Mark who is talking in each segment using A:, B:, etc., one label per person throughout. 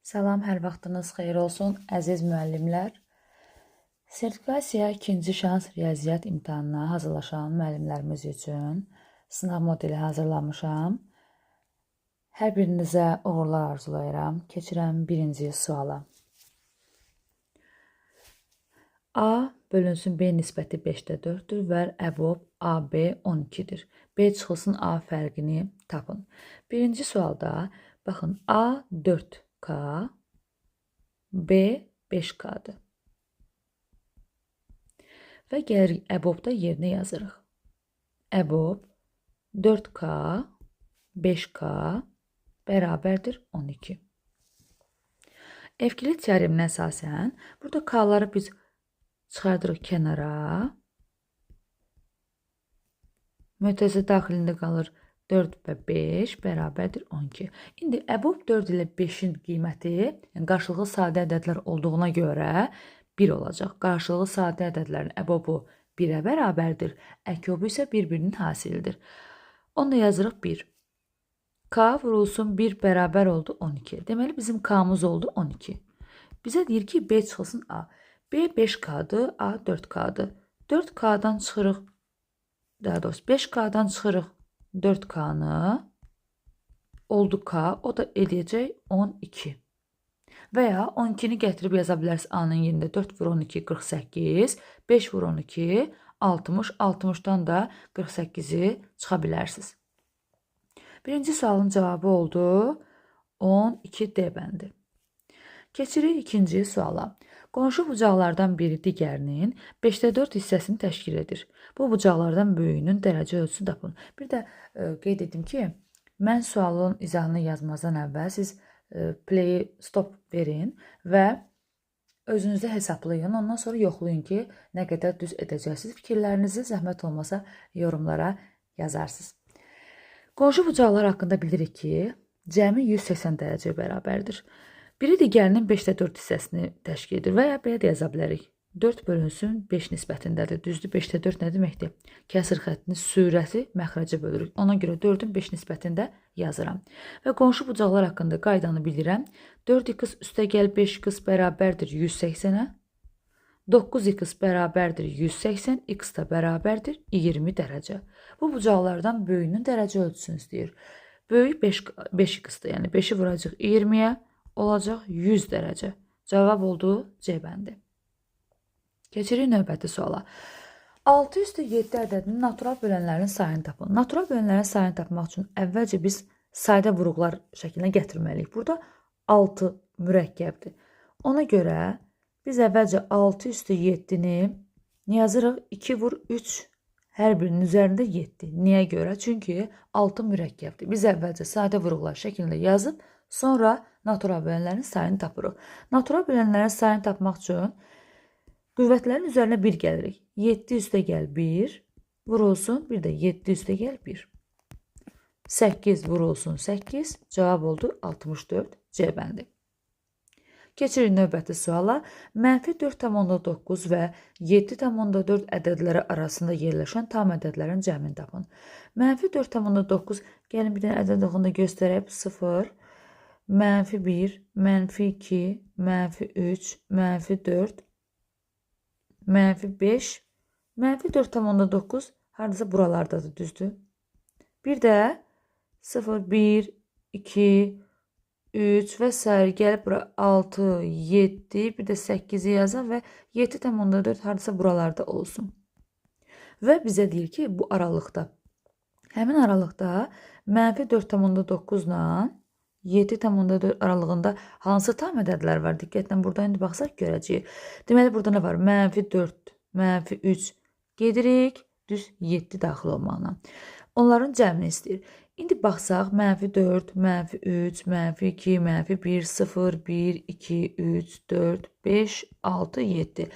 A: Salam, hər vaxtınız xeyir olsun, əziz müəllimlər. Sertifikasiya ikinci şans riyaziyyat imtahanına hazırlaşan müəllimlərimiz üçün sınaq modeli hazırlamışam. Hər birinizə uğurlar arzulayıram. Keçirəm birinci suala. A bölünsün B nisbəti 5-də 4-dür və əbob AB 12-dir. B çıxılsın A fərqini tapın. Birinci sualda, baxın, A 4K, B 5K'dır. Və gəlirik əbobda yerinə yazırıq. Əbob 4K, 5K bərabərdir 12. Evklid teoreminə əsasən, burada K'ları biz çıxardırıq kənara. Mötərizə daxilində qalır 4 və 5 bərabərdir 12. İndi əbob 4 ilə 5-in qiyməti, yəni qarşılıqlı sadə ədədlər olduğuna görə 1 olacaq. Qarşılıqlı sadə ədədlərin əbobu 1-ə bərabərdir, əkobu isə bir-birinin hasilidir. Onu da yazırıq 1. K vurulsun 1 bərabər oldu 12. Deməli, bizim K'mız oldu 12. Bizə deyir ki, B çıxılsın A. B 5K'dır, A 4K'dır. 4K'dan çıxırıq, daha doğrusu 5K'dan çıxırıq 4K'nı, oldu K, o da eləyəcək 12. Və ya 12-ni gətirib yaza bilərsiniz A-nın yerində 4 vur 12, 48, 5 vur 12, 60, 60-dan da 48-i çıxa bilərsiniz. Birinci sualın cavabı oldu 12D bəndi. Keçirik ikinci suala. Qonşu bucaqlardan biri digərinin 5-də 4 hissəsini təşkil edir. Bu bucaqlardan böyüyünün dərəcə ölçüsünü tapın. Bir də qeyd etdim ki, mən sualın izahını yazmazdan əvvəl siz play stop verin və özünüzdə hesablayın. Ondan sonra yoxlayın ki, nə qədər düz edəcəksiniz. Fikirlərinizi zəhmət olmasa yorumlara yazarsınız. Qonşu bucaqlar haqqında bilirik ki, cəmi 180 dərəcə bərabərdir. Biri digərinin 5-də 4 hissəsini təşkil edir və ya belə də yaza bilərik. 4 bölünsün 5 nisbətindədir. Düzdür, 5-də 4 nə deməkdir? Kəsir xəttinin sürəti məxrəcə bölürük. Ona görə 4-ün 5 nisbətində yazıram. Və qonşu bucaqlar haqqında qaydanı bilirəm. 4x üstəgəl 5x bərabərdir 180-ə. 9x bərabərdir 180, x da bərabərdir 20 dərəcə. Bu bucaqlardan böyüyünün dərəcə ölçüsünü istəyir. Böyük 5x-dir, yəni 5-i vuracaq 20-yə. Olacaq 100 dərəcə. Cavab oldu C bəndi. Keçirik növbəti suala. 6 üstü 7 ədədinin natural bölənlərinin sayını tapın. Natural bölənlərin sayını tapmaq üçün əvvəlcə biz sayda vuruqlar şəklinə gətirməliyik. Burada 6 mürəkkəbdir. Ona görə biz əvvəlcə 6 üstü 7-ni yazırıq 2 vur 3 hər birinin üzərində 7. Niyə görə? Çünki 6 mürəkkəbdir. Biz əvvəlcə sayda vuruqlar şəklində yazıb sonra natural bölənlərin sayını tapırıq. Natural bölənlərin sayını tapmaq üçün qüvvətlərin üzərinə 1 gəlirik. 7 üstəgəl 1 vurulsun, bir də 7 üstəgəl 1. 8 vurulsun 8, cavab oldu 64 C bəndi. Keçirik növbəti suala. Mənfi 4,9 və 7,4 ədədləri arasında yerləşən tam ədədlərin cəmini tapın. Mənfi 4,9, gəlin bir dənə ədəd oxunda göstərək, 0, mənfi 1, mənfi 2, mənfi 3, mənfi 4, mənfi 5, mənfi 4,9 haradasa buralardadır, düzdür. Bir də 0, 1, 2, 3 və s. gəlib bura 6, 7, bir də 8-i yazan və 7,4 haradasa buralarda olsun. Və bizə deyir ki, bu aralıqda, həmin aralıqda mənfi 4,9 ilə 7,4 aralığında hansı tam ədədlər var? Diqqətlə burada indi baxsaq görəcəyik. Deməli, burada nə var? Mənfi 4, mənfi 3 gedirik, düz 7 daxil olmaqla. Onların cəmini istəyir. İndi baxsaq, mənfi 4, mənfi 3, mənfi 2, mənfi 1, 0, 1, 2, 3, 4, 5, 6, 7.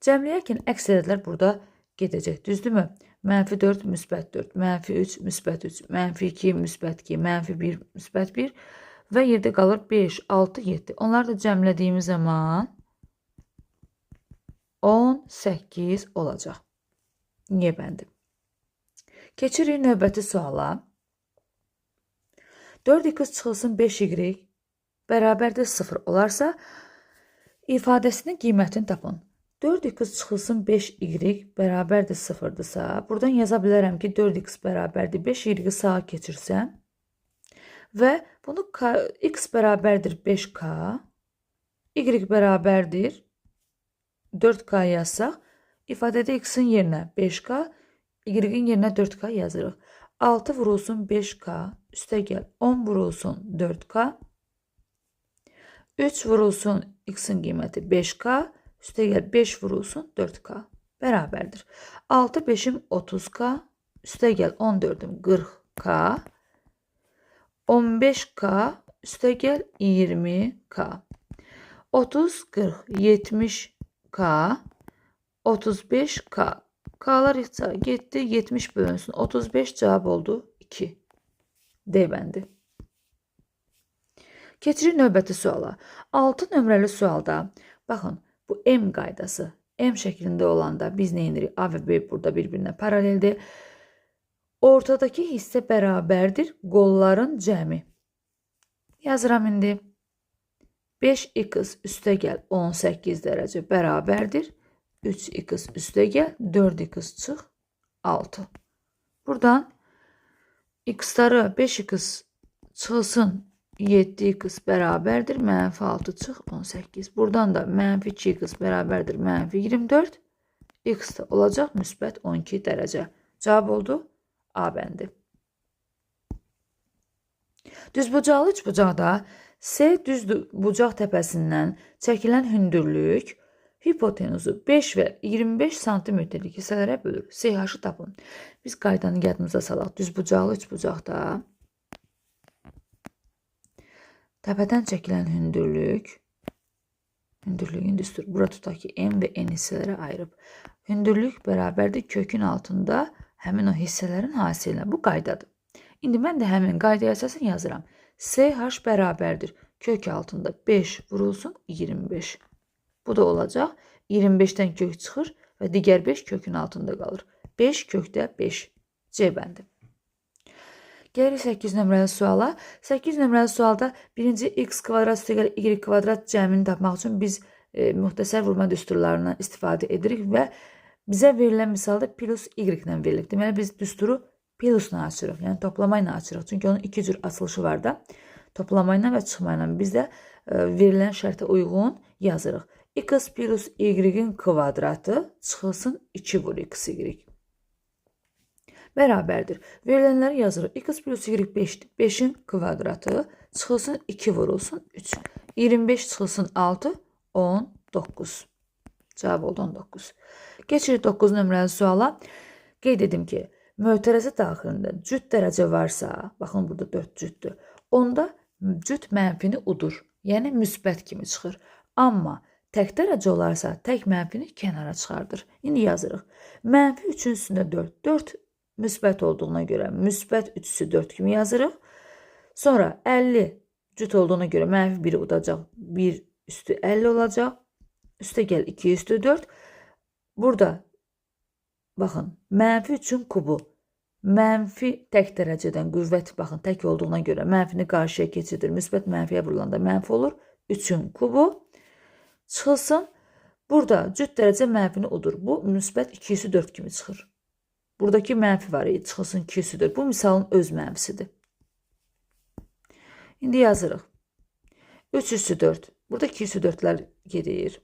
A: Cəmləyərkən əks ədədlər burada gedəcək, düzdürmü? Mənfi 4, müsbət 4, mənfi 3, müsbət 3, mənfi 2, müsbət 2, mənfi 1, müsbət 1 və yerdə qalır 5, 6, 7. Onları da cəmlədiyimiz zaman 18 olacaq. Niyə bəndi? Keçirik növbəti suala. 4x çıxılsın 5y bərabərdir 0 olarsa, ifadəsinin qiymətini tapın. 4x çıxılsın 5y bərabərdir 0-dırsa, buradan yaza bilərəm ki, 4x bərabərdir 5, y sağa keçirsəm və bunu x bərabərdir 5k, y bərabərdir 4k yazsaq, ifadədə x-in yerinə 5k, y-in yerinə 4k yazırıq. 6 vurulsun 5k, üstə gəl 10 vurulsun 4k, 3 vurulsun x-in qiyməti 5k, üstə gəl 5 vurulsun 4k bərabərdir. 6 5-im 30k, üstə gəl 14-üm 40k, 15k, üstə gəl 20k, 30, 40, 70k, 35k. K'lar getdi, 70 bölünsün. 35 cavab oldu 2. D bəndi. Keçirik növbəti suala. 6 nömrəli sualda, baxın, bu M qaydası, M şəklində olanda biz nə edirik? A və B burada bir-birinə paraleldir. Ortadakı hissə bərabərdir qolların cəmi. Yazıram indi. 5x üstə gəl 18 dərəcə bərabərdir. 3x üstə gəl 4x çıx 6. Buradan x-ları 5x çıxılsın 7x bərabərdir, mənfi 6 çıx 18. Buradan da mənfi 2x bərabərdir, mənfi 24. X da olacaq müsbət 12 dərəcə. Cavab oldu A bəndi. Düzbucaqlı üçbucaqda S düz bucaq təpəsindən çəkilən hündürlük hipotenuzu 5 və 25 santimetrlik hissələrə bölür. SH-ı tapın. Biz qaydanı yadımıza salaq. Düzbucaqlı üçbucaqda təpədən çəkilən hündürlüyün düstur. Bura tutaq ki, M və N hissələrə ayırıb. Hündürlük bərabərdir kökün altında həmin o hissələrin hasilinə. Bu qaydadır. İndi mən də həmin qaydaya əsasən yazıram. SH bərabərdir kök altında 5 vurulsun 25. Bu da olacaq. 25-dən kök çıxır və digər 5 kökün altında qalır. 5 kökdə 5. C bəndi. Gəlirik 8 nömrəli suala. 8 nömrəli sualda birinci x kvadrat üstə gəl y kvadrat cəmini tapmaq üçün biz müxtəsər vurma düsturlarından istifadə edirik və bizə verilən misalda plus y ilə verilir. Deməli biz düsturu plusla açırıq, yəni toplama ilə açırıq. Çünki onun iki cür açılışı var da. Toplama ilə və çıxma ilə biz də verilən şərtə uyğun yazırıq. X plus y-in kvadratı çıxılsın 2 vur x y. Bərabərdir. Verilənləri yazırıq. X plus y 5'dir. 5'in kvadratı çıxılsın 2 vurulsun 3. 25 çıxılsın 6, 19. Cavab oldu 19. Keçirik 9 nömrəli suala. Qeyd edim ki, mötərəzə daxilində cüt dərəcə varsa, baxın burada 4 cütdür. Onda cüt mənfini udur. Yəni müsbət kimi çıxır. Amma tək dərəcə olarsa, tək mənfini kənara çıxardır. İndi yazırıq. Mənfi 3-ün üstündə 4. 4 müsbət olduğuna görə müsbət 3-sü 4 kimi yazırıq. Sonra 50 cüt olduğuna görə mənfi 1'i udacaq. 1 üstü 50 olacaq. Üstə gəl 2 üstü 4. Burada baxın, mənfi 3-ün kubu. Mənfi tək dərəcədən qüvvət, baxın, tək olduğuna görə mənfini qarşıya keçirir. Müsbət mənfiyə vurulanda mənfi olur. 3-ün kubu çıxılsın. Burada cüt dərəcə mənfini udur. Bu müsbət 2 üstü 4 kimi çıxır. Buradakı mənfi var idi, çıxılsın 2 üstü 4. Bu misalın öz mənfisidir. İndi yazırıq. 3 üstü 4. Burada 2 üstü 4'lər gedir.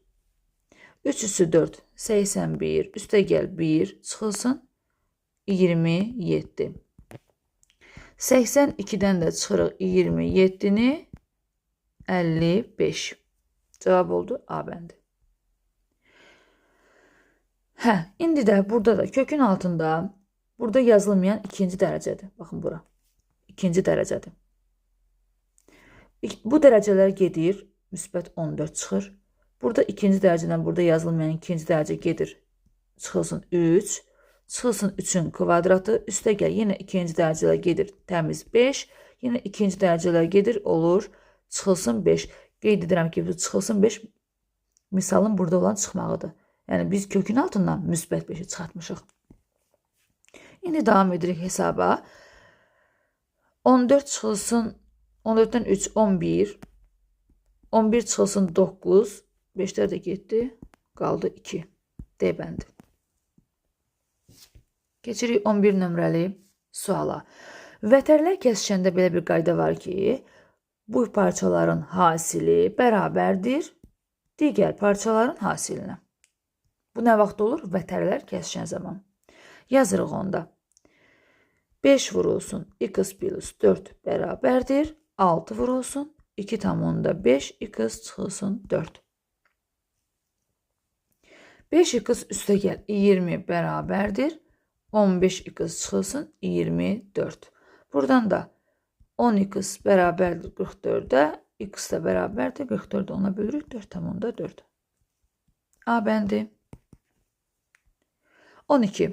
A: 3 üstü 4, 81. Üstə gəl 1, çıxılsın 27. 82'dən də çıxırıq 27'ni 55. Cavab oldu A bəndi. İndi də burada da kökün altında burada yazılmayan ikinci dərəcədir. Baxın bura. İkinci dərəcədir. Bu dərəcələr gedir. Müsbət 14 çıxır. Burada ikinci dərəcədən burada yazılmayan ikinci dərəcə gedir. Çıxılsın 3. Çıxılsın 3'ün kvadratı. Üstə gəl. Yenə ikinci dərəcələr gedir. Təmiz 5. Yenə ikinci dərəcələr gedir. Olur. Çıxılsın 5. Qeyd edirəm ki, bu çıxılsın 5 misalın burada olan çıxmağıdır. Yəni biz kökün altından müsbət 5'i çıxartmışıq. İndi davam edirik hesaba. 14 çıxılsın 14'dən 3 11. 11 çıxılsın 9. 5'lər də getdi. Qaldı 2. D bəndi. Keçirik 11 nömrəli suala. Vətərlər kəsişəndə belə bir qayda var ki, bu parçaların hasili bərabərdir digər parçaların hasilinə. Bu nə vaxt olur? Vətərlər kəsişən zaman. Yazırıq onda. 5 vurulsun x plus 4 bərabərdir. 6 vurulsun 2,5 x çıxılsın 4. 5x üstə gəl 20 bərabərdir. 15x çıxılsın 24. Buradan da 10x bərabərdir 44'ə. X də bərabərdir 44'ə ona bölürük 4,4. A bəndi. 12.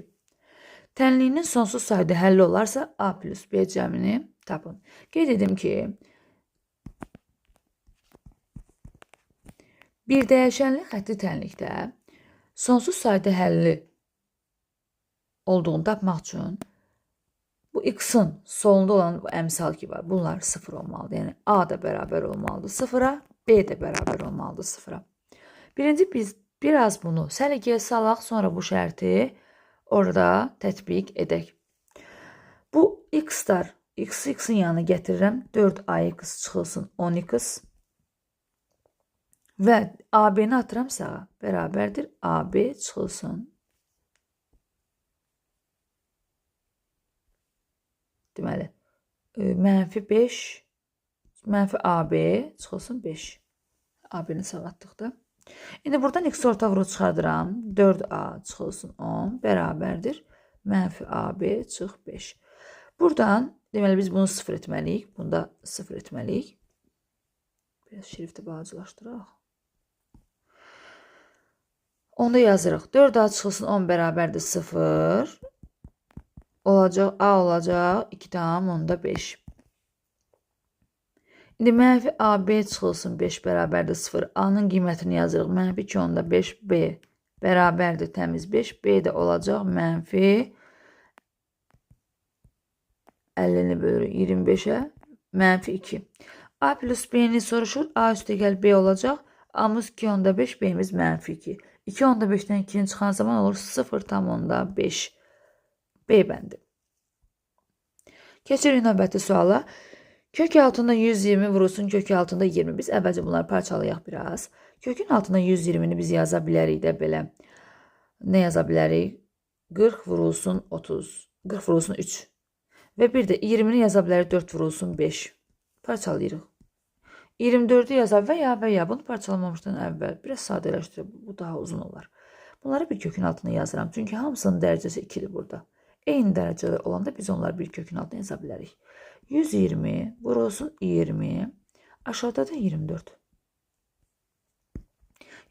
A: Tənliyinin sonsuz sayda həlli olarsa A plus B cəmini tapın. Qeyd edim ki, bir dəyişənli xətti tənlikdə sonsuz sayda həlli olduğunu tapmaq üçün bu x-in solunda olan bu əmsal ki var. Bunlar 0 olmalıdır. Yəni A da bərabər olmalıdır 0'a, B də bərabər olmalıdır 0'a. Birinci biz biraz bunu səliqəyə salaq, sonra bu şərti orada tətbiq edək. Bu x-lar, x-in yanına gətirirəm. 4ax çıxılsın 10x. Və AB-ni atıram sağa. Bərabərdir AB çıxılsın. Deməli, -5, mənfi AB çıxılsın 5. AB-ni sağa atdıqda. İndi buradan x orta vuru çıxardıram. 4a çıxılsın 10 bərabərdir. Mənfi AB çıx 5. Buradan deməli biz bunu 0 etməliyik. Bunu da 0 etməliyik. Biraz şrifti bağcılaşdıraq. Onda yazırıq. 4a çıxılsın 10 bərabərdir 0. Olacaq A olacaq 2,5. İndi mənfi AB çıxılsın 5 bərabərdir 0. A'nın qiymətini yazırıq. Mənfi 2,5 B bərabərdir təmiz 5. B də olacaq mənfi 50'ni bölürük 25'ə mənfi 2. A plus B'ni soruşur. A üstə gəl B olacaq. A'mız 2,5 B'miz mənfi 2. 2,5'dən 2'ni çıxan zaman olur 0,5. B bəndi. Keçirik növbəti suala. Kök altında 120 vurulsun kök altında 20. Biz əvvəlcə bunları parçalayaq biraz. Kökün altında 120'ni biz yaza bilərik də belə. Nə yaza bilərik? 40 vurulsun 30. 40 vurulsun 3. Və bir də 20'ni yaza bilərik 4 vurulsun 5. Parçalayırıq. 24'ü yaza və ya bunu parçalamamışdan əvvəl. Biraz sadələşdirib. Bu daha uzun olar. Bunları bir kökün altına yazıram. Çünki hamısının dərəcəsi 2'dir burada. Eyni dərəcələr olanda biz onları bir kökün altına yaza bilərik. 120 vurulsun 20. Aşağıda da 24.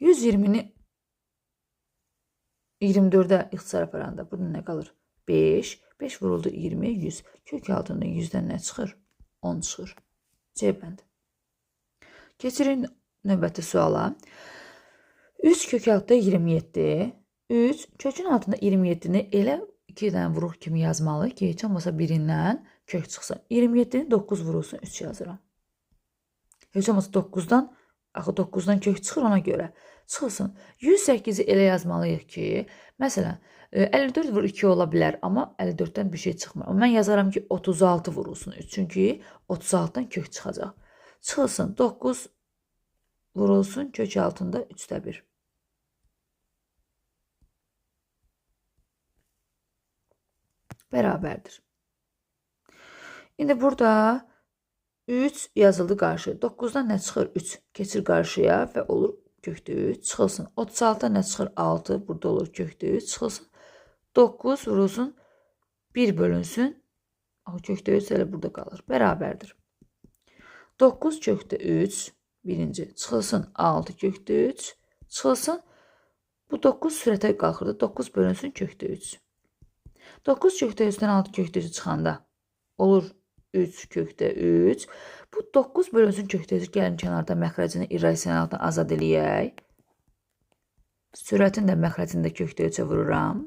A: 120'ni 24'ə ixtisar aparanda burada nə qalır? 5. 5 vuruldu 20'ye 100. Kök altında 100'dən nə çıxır? 10 çıxır. C bəndi. Keçirin növbəti suala. 3 kök altında 27. 3 kökün altında 27'ni elə 2 dənə vuruq kimi yazmalı ki, heç olmasa birindən kök çıxsın. 27'ni 9 vurulsun 3 yazıram. Heç olmasa 9'dan, axı 9'dan kök çıxır ona görə. Çıxılsın. 108'i elə yazmalıyıq ki, məsələn, 54 vur 2 ola bilər, amma 54'dən bir şey çıxmır. Mən yazaram ki, 36 vurulsun 3. Çünki 36'dan kök çıxacaq. Çıxılsın. 9 vurulsun kök altında 3'də 1. Bərabərdir. İndi burada 3 yazıldı qarşı. 9'dan nə çıxır? 3. Keçir qarşıya və olur kökdə 3. Çıxılsın. 36'dan nə çıxır? 6. Burada olur kökdə 3. Çıxılsın. 9 vurulsun. 1 bölünsün. Kökdə 3 elə burada qalır. Bərabərdir. 9 kökdə 3. Birinci. Çıxılsın. 6 kökdə 3. Çıxılsın. Bu 9 sürətə qalxırdı. 9 bölünsün kökdə 3. 9 kökdə 3'dən 6 kökdə 3 çıxanda olur 3 kökdə 3. Bu 9 bölünsün kökdə 3. Gəlin kənarda məxrəcini irrasionaldan azad eləyək. Sürətin də məxrəcini də kökdə 3'ə vururam.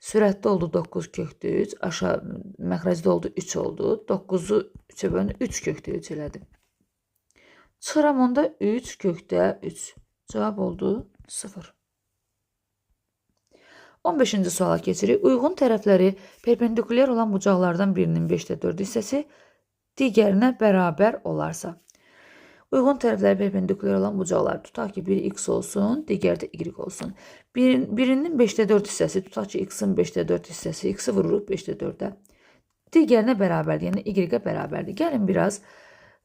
A: Sürətdə oldu 9 kökdə 3. Aşağı məxrəcdə oldu 3 oldu. 9-u 3-ə bölündü 3 kökdə 3 elədi. Çıxıram onda 3 kökdə 3. Cavab oldu 0. 15-ci suala keçirik. Uyğun tərəfləri perpendikulyar olan bucaqlardan birinin 5də 4 hissəsi digərinə bərabər olarsa. Uyğun tərəfləri perpendikulyar olan bucaqlar tutaq ki, biri x olsun, digəri də y olsun. Birinin 5də 4 hissəsi, tutaq ki, x-in 5də 4 hissəsi, x-i vururuq 5də 4-ə. Digərinə bərabərdir, yəni y-ə bərabərdir. Gəlin biraz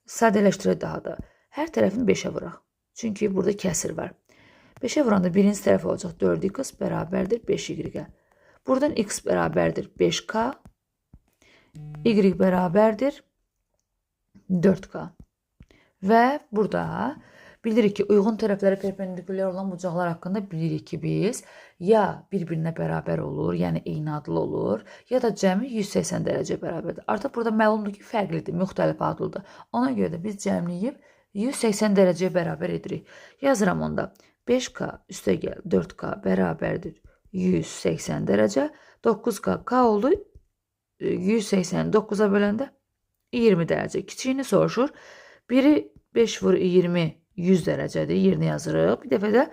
A: sadələşdirək daha da. Hər tərəfini 5-ə vuraq. Çünki burada kəsir var. 5-ə vuranda birinci tərəf olacaq 4x bərabərdir 5y-ə. Buradan x bərabərdir 5k, y bərabərdir 4k. Və burada bilirik ki, uyğun tərəfləri perpendikulyar olan bucaqlar haqqında bilirik ki, biz ya bir-birinə bərabər olur, yəni eyni adlı olur, ya da cəmi 180 dərəcə bərabərdir. Artıq burada məlumdur ki, fərqlidir, müxtəlif adlıdır. Ona görə də biz cəmləyib 180 dərəcəyə bərabər edirik. Yazıram onda 5k üstəgəl 4k bərabərdir 180 dərəcə. 9k k oldu 180 9-a böləndə 20 dərəcə. Kiçiyini soruşur. Biri 5 vur 20 100 dərəcədir. Yerini yazırıq. Bir dəfə də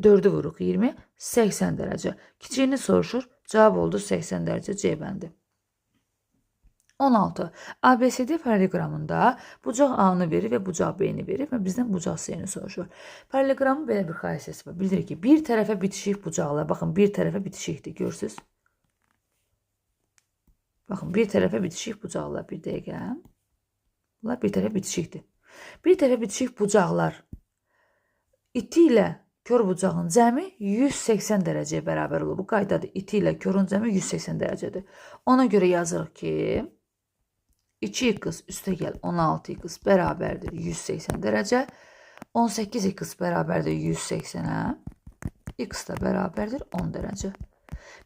A: 4-ü vuruq 20 80 dərəcə. Kiçiyini soruşur. Cavab oldu 80 dərəcə C bəndi. 16. ABCD paralelogramında bucaq A-nı verir və bucaq B-ni verir və bizdən bucaq C-ni soruşur. Paralelogramın belə bir xassəsi var. Bildirir ki, bir tərəfə bitişik bucaqlar. Baxın, bir tərəfə bitişikdir. Görürsünüz? Baxın, bir tərəfə bitişik bucaqlar. Bir dəqiqə. Bunlar bir tərəfə bitişikdir. Bir tərəfə bitişik bucaqlar iti ilə kör bucağın cəmi 180 dərəcəyə bərabər olur. Bu qaydadır. İti ilə körün cəmi 180 dərəcədir. Ona görə yazırıq ki, 2x üstəgəl 16x bərabərdir 180 dərəcə. 18x bərabərdir 180-ə. X da bərabərdir 10 dərəcə.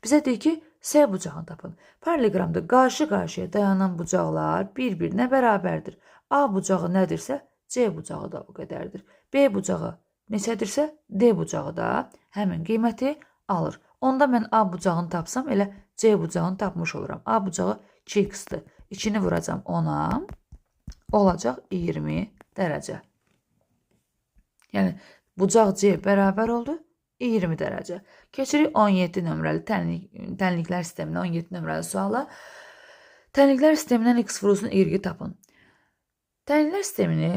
A: Bizə deyir ki, S bucağını tapın. Paralelogramda qarşı-qarşıya dayanan bucaqlar bir-birinə bərabərdir. A bucağı nədirsə, C bucağı da o qədərdir. B bucağı neçədirsə, D bucağı da həmin qiyməti alır. Onda mən A bucağını tapsam, elə C bucağını tapmış oluram. A bucağı 2x-dir. 2-ni vuracam 10-a, olacaq 20 dərəcə. Yəni, bucaq C bərabər oldu 20 dərəcə. Keçirik 17 nömrəli tənliklər sisteminə, 17 nömrəli suala. Tənliklər sistemindən x vurulsun y tapın. Tənliklər sistemini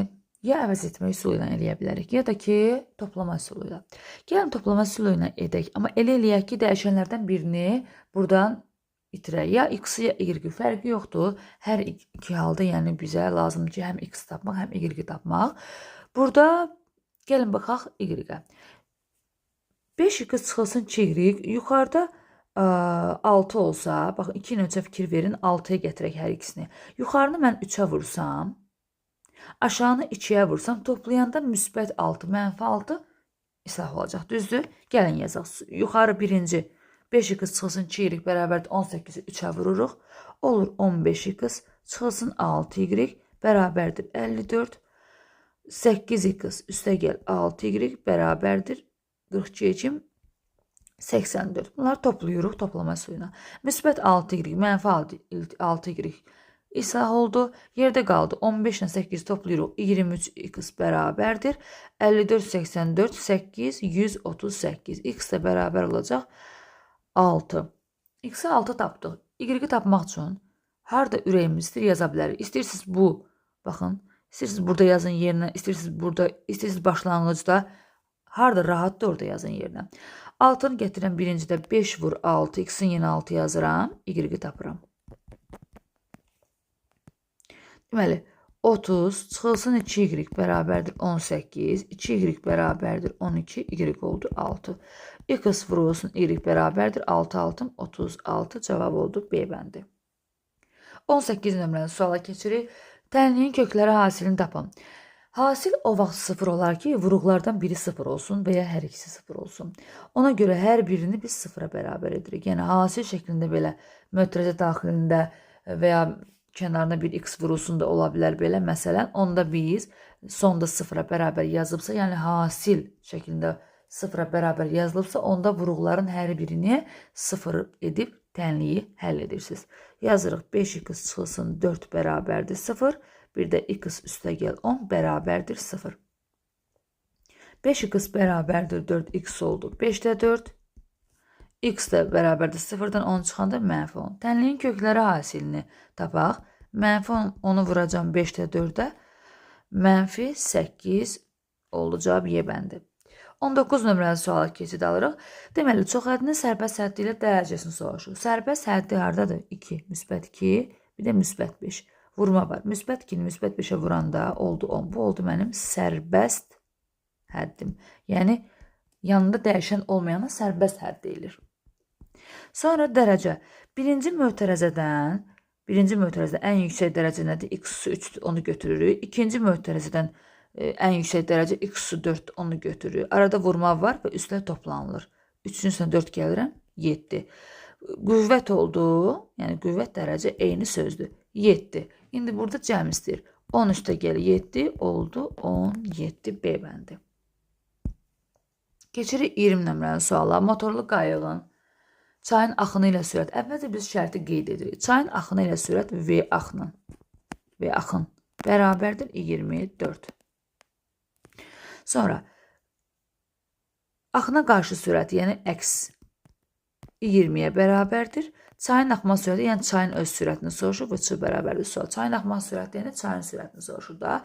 A: ya əvəz etmək üsulu ilə eləyə bilərik, ya da ki, toplama üsulu ilə. Gəlin toplama üsulu ilə edək, amma elə eləyək ki, dəyişənlərdən birini buradan itirək. Ya x ya y fərqi yoxdur. Hər iki halda yəni bizə lazımdır ki, həm x tapmaq, həm y tapmaq. Burada gəlin baxaq y-ə. 5x çıxılsın 2y, yuxarıda 6 olsa, baxın 2 nöqtə fikir verin, 6-ya gətirək hər ikisini. Yuxarını mən 3-ə vursam, aşağını 2-yə vursam, toplayanda müsbət 6, mənfi 6 islah olacaq, düzdür? Gəlin yazaq. Yuxarı birinci 5x çıxılsın 2y bərabərdir 18-i 3-ə vururuq. Olur 15x çıxılsın 6y bərabərdir 54. 8x üstəgəl 6y bərabərdir 42 84. Bunları toplayırıq toplama üsuluna. Müsbət 6y, mənfi 6y islah oldu. Yerdə qaldı 15 ilə 8 toplayırıq. 23x bərabərdir 54 84 8 138. X də bərabər olacaq 6. X-i 6 tapdıq. Y-i tapmaq üçün harda ürəyimiz istəyir yaza bilərik. İstəyirsiniz bu, baxın, istəyirsiniz burada yazın yerinə, istəyirsiniz burada, istəyirsiniz başlanğıcda. Harada rahatdır orada yazın yerinə. 6-nı gətirəm birincidə 5 vur 6, x-in yenə 6 yazıram, y-i tapıram. Deməli, 30 çıxılsın 2y bərabərdir 18, 2y bərabərdir 12, y oldu 6. X vurulsun y bərabərdir 6, 6, 36, cavab oldu B bəndi. 18 nömrəli suala keçirik. Tənliyin kökləri hasilini tapın. Hasil o vaxt 0 olar ki, vuruqlardan biri 0 olsun və ya hər ikisi 0 olsun. Ona görə hər birini biz 0-a bərabər edirik. Yəni, hasil şəklində belə mötərizə daxilində və ya kənarına bir x vurulsun da ola bilər belə. Məsələn, onda biz sonda 0-a bərabər yazıbsa, yəni hasil şəklində sıfıra bərabər yazılıbsa, onda vuruqların hər birini sıfır edib tənliyi həll edirsiniz. Yazırıq 5x çıxılsın 4 bərabərdir 0. Bir də x üstəgəl 10 bərabərdir 0. 5x bərabərdir 4x oldu. 5-də 4. X də bərabərdir 0-dan 10 çıxanda mənfi 10. Tənliyin kökləri hasilini tapaq. Mənfi 10'u vuracam 5-də 4-ə. Mənfi 8 oldu. Cavab Y bəndi. 19 nömrəli suala keçid alırıq. Deməli, çoxhədinin sərbəst həddi ilə dərəcəsini soruşur. Sərbəst həddi hardadır? 2, müsbət 2, bir də müsbət 5. Vurma var. Müsbət 2-ni müsbət 5-ə vuranda oldu 10. Bu oldu mənim sərbəst həddim. Yəni, yanında dəyişən olmayana sərbəst hədd deyilir. Sonra dərəcə. Birinci mötərəzədə ən yüksək dərəcə nədir? X-3-dür, onu götürürük. İkinci mötərəzədən ən yüksək dərəcə X-4, onu götürürük. Arada vurma var və üstlər toplanılır. 3-ün üstünə 4 gəlirəm, 7. Qüvvət oldu, yəni qüvvət dərəcə eyni sözdür. 7. İndi burada cəm istəyir. 10 üstə gəlir 7 oldu, 17 B bəndi. Keçirik 20 nömrəli suala. Motorlu qayığın çayın axını ilə sürət. Əvvəlcə biz şərti qeyd edirik. Çayın axını ilə sürət V axın bərabərdir 24. Sonra axına qarşı sürəti, yəni X 20-yə bərabərdir. Çayın axma sürəti, yəni çayın öz sürətini soruşur və Ç bərabərdir sual. Çayın axma sürəti, yəni çayın sürətini soruşur da.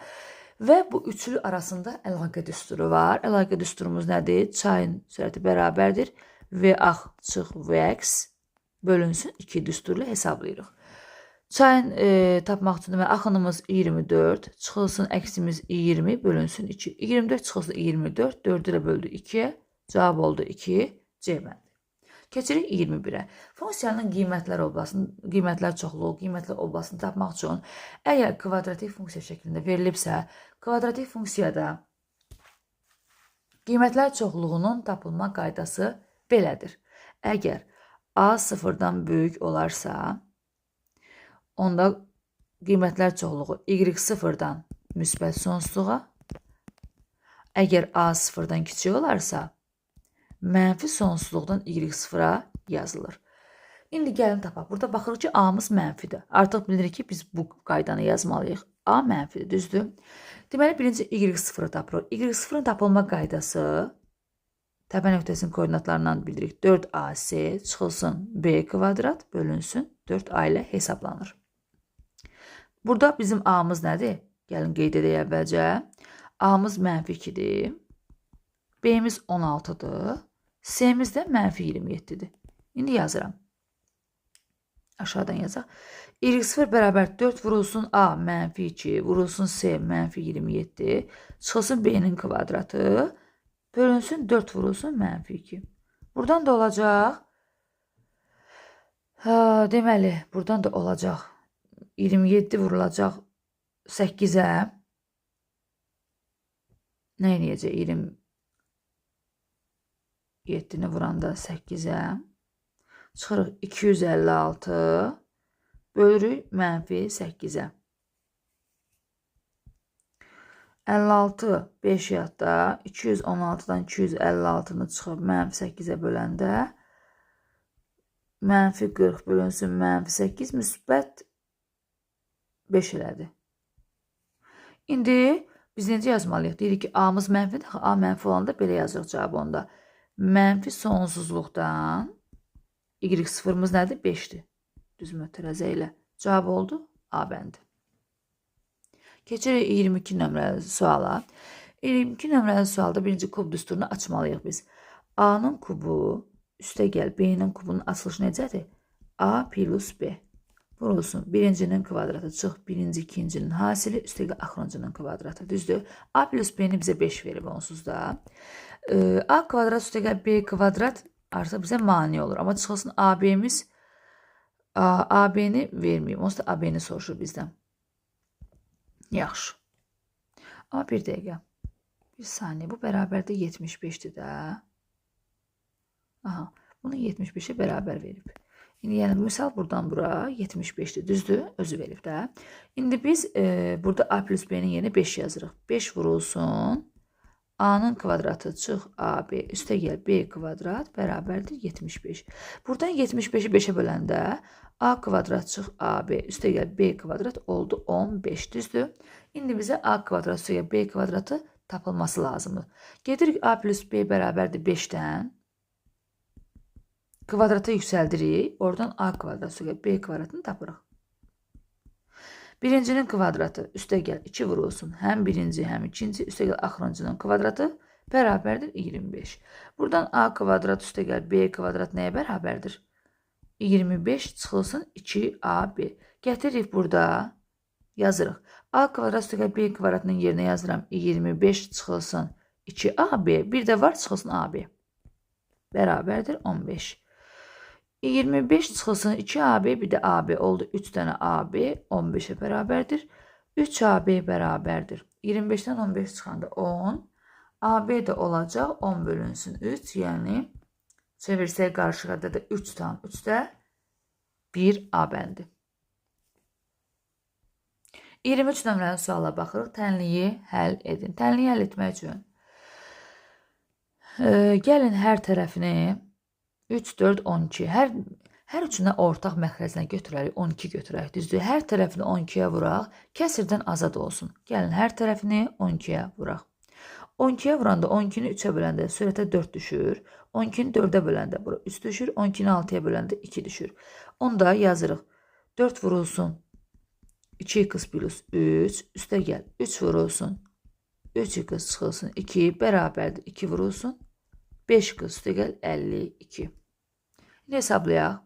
A: Və bu üçlü arasında əlaqə düsturu var. Əlaqə düsturumuz nədir? Çayın sürəti bərabərdir. V ax çıx V X bölünsün 2 düsturlu hesablayırıq. Çayın tapmaq üçün axınımız 24, çıxılsın əksimiz 20 bölünsün 2. 24 çıxılsın 24, 4 ilə böldü 2'ye, cavab oldu 2, C bəndi. Keçirik 21'ə. Funksiyanın qiymətlər çoxluğu, qiymətlər oblasını tapmaq üçün əgər kvadratik funksiya şəklində verilibsə, kvadratik funksiyada qiymətlər çoxluğunun tapılma qaydası belədir. Əgər A sıfırdan böyük olarsa, onda qiymətlər çoxluğu y sıfırdan müsbət sonsuzluğa, əgər A sıfırdan kiçik olarsa, mənfi sonsuzluqdan y sıfıra yazılır. İndi gəlin tapaq. Burada baxırıq ki, A'mız mənfidir. Artıq bilirik ki, biz bu qaydanı yazmalıyıq. A mənfidir, düzdür? Deməli, birinci y sıfırı tapırıq. Y sıfırın tapılma qaydası təpə nöqtəsinin koordinatlarından bilirik. 4AC çıxılsın B kvadrat bölünsün 4A ilə hesablanır. Burada bizim A'mız nədir? Gəlin qeyd edək əvvəlcə. A'mız mənfi 2'dir. B'miz 16'dır. C'miz də mənfi 27'dir. İndi yazıram. Aşağıdan yazaq. Y0 bərabər 4 vurulsun A mənfi 2, vurulsun C mənfi 27, çıxılsın B'nin kvadratı, bölünsün 4 vurulsun mənfi 2. Buradan da olacaq. Deməli, buradan da olacaq. 27 vurulacaq 8'ə. Nə eləyəcək? 27'ni vuranda 8'ə. Çıxırıq 256 bölürük mənfi 8'ə. 56 5 yadda 216'dan 256'nı çıxıb mənfi 8'ə böləndə mənfi 40 bölünsün mənfi 8 müsbət 5 elədi. İndi biz necə yazmalıyıq? Deyirik ki, A'mız mənfidir. A mənfi olanda belə yazırıq cavab onda. Mənfi sonsuzluqdan y sıfırımız nədir? 5'dir. Düz mötərəzə ilə. Cavab oldu A bəndi. Keçirik 22 nömrəli suala. 22 nömrəli sualda birinci kub düsturunu açmalıyıq biz. A'nın kubu üstə gəl B'nin kubunun açılışı necədir? A plus B. Vurulsun birincinin kvadratı çıx birinci ikincinin hasili üstə gəl axırıncının kvadratı. Düzdür? A plus B'ni bizə 5 verib onsuz da. A kvadrat üstə gəl B kvadrat artıq bizə mani olur. Amma çıxılsın AB'miz AB'ni verməyib. Onsuz da AB'ni soruşur bizdən. Yaxşı. Amma bir dəqiqə. Bir saniyə. Bu bərabərdə 75'dir də. Aha. Bunu 75'e bərabər verib. İndi yəni misal buradan bura 75'dir. Düzdür? Özü verib də. İndi biz burada A plus B'nin yerinə 5 yazırıq. 5 vurulsun A-nın kvadratı çıx AB üstə gəl B kvadrat bərabərdir 75. Buradan 75-i 5-ə böləndə A kvadrat çıx AB üstə gəl B kvadrat oldu 15, düzdür? İndi bizə A kvadrat üstə gəl B kvadratı tapılması lazımdır. Gedirik A plus B bərabərdir 5-dən. Kvadratı yüksəldirik. Oradan A kvadrat üstə gəl B kvadratını tapırıq. Birincinin kvadratı üstə gəl 2 vurulsun. Həm birinci, həm ikinci üstə gəl axırıncının kvadratı bərabərdir 25. Buradan A kvadrat üstə gəl B kvadrat nəyə bərabərdir? 25 çıxılsın 2AB. Gətiririk burada yazırıq. A kvadrat üstə gəl B kvadratının yerinə yazıram. 25 çıxılsın 2AB. Bir də var çıxılsın AB. Bərabərdir 15. 25 çıxılsın 2AB bir də AB oldu. 3 dənə AB 15'e bərabərdir. 3AB bərabərdir. 25-dən 15 çıxanda 10. AB də olacaq 10 bölünsün 3. Yəni çevirsək qarşıqada da 3 tam 3-də 1 AB-dir. 23 nömrəli suala baxırıq. Tənliyi həll edin. Tənliyi həll etmək üçün gəlin hər tərəfini 3, 4, 12. Hər üçünə ortaq məxrəcinə götürərək 12 götürək. Düzdür? Hər tərəfini 12-yə vuraq. Kəsirdən azad olsun. Gəlin hər tərəfini 12-yə vuraq. 12-yə vuranda 12-ni 3-ə böləndə sürətə 4 düşür. 12-ni 4-ə böləndə 3 düşür. 12-ni 6-ya böləndə 2 düşür. Onu da yazırıq. 4 vurulsun 2x plus 3. Üstə gəl. 3 vurulsun 3x çıxılsın 2 bərabərdir. 2 vurulsun 5x üstə gəl 52. İndi hesablayaq.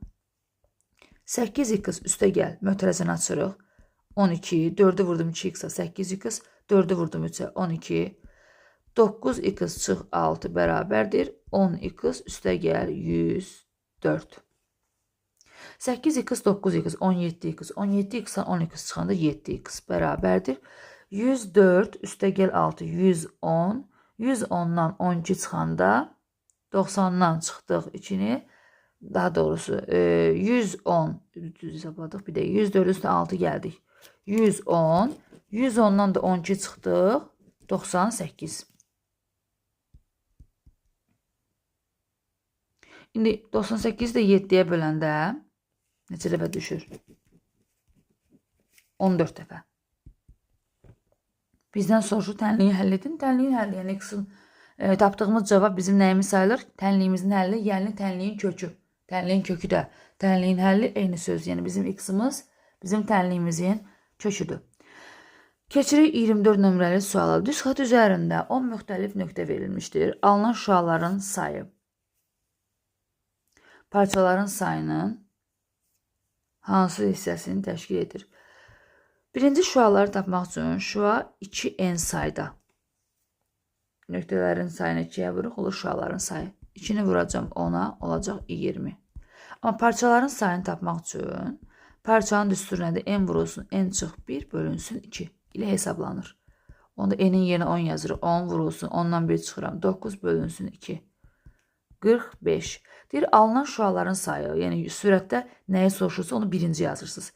A: 8x üstə gəl. Mötərəzəni açırıq. 12. 4'ü vurdum 2x'a 8x. 4'ü vurdum 3'ə 12. 9x çıx 6 bərabərdir. 10x üstə gəl 104. 8x 9x 17x 17x'dan 10x çıxanda 7x bərabərdir. 104 üstə gəl 6 110. 110'dan 12 çıxanda 90'dan çıxdıq 2'ni. Daha doğrusu 110 düz hesabladıq. Bir də 104 üstə 6 gəldik. 110. 110'dan da 12 çıxdıq. 98. İndi 98 də 7'yə böləndə neçə dəfə düşür? 14 dəfə. Bizdən soruşur tənliyi həll edin. Tənliyin həlli yəni x'in tapdığımız cavab bizim nəyimiz sayılır? Tənliyimizin həlli, yəni tənliyin kökü. Tənliyin kökü də tənliyin həlli eyni söz. Yəni bizim x'imiz bizim tənliyimizin köküdür. Keçirik 24 nömrəli suala. Düz xətt üzərində 10 müxtəlif nöqtə verilmişdir. Alınan şüaların sayı parçaların sayının hansı hissəsini təşkil edir? Birinci şüaları tapmaq üçün şüa 2n sayda. Nöqtələrin sayını 2'yə vuruq, olur şüaların sayı. 2'ni vuracağım 10'a, olacaq 20. Amma parçaların sayını tapmaq üçün parçanın düsturuna da n vurulsun, n çıx 1 bölünsün 2 ilə hesablanır. Onda n'in yerinə 10 yazırıq. 10 vurulsun, 10'dan 1 çıxıram. 9 bölünsün 2. 45. Deyir, alınan şüaların sayı, yəni sürətdə nəyi soruşursa onu birinci yazırsınız.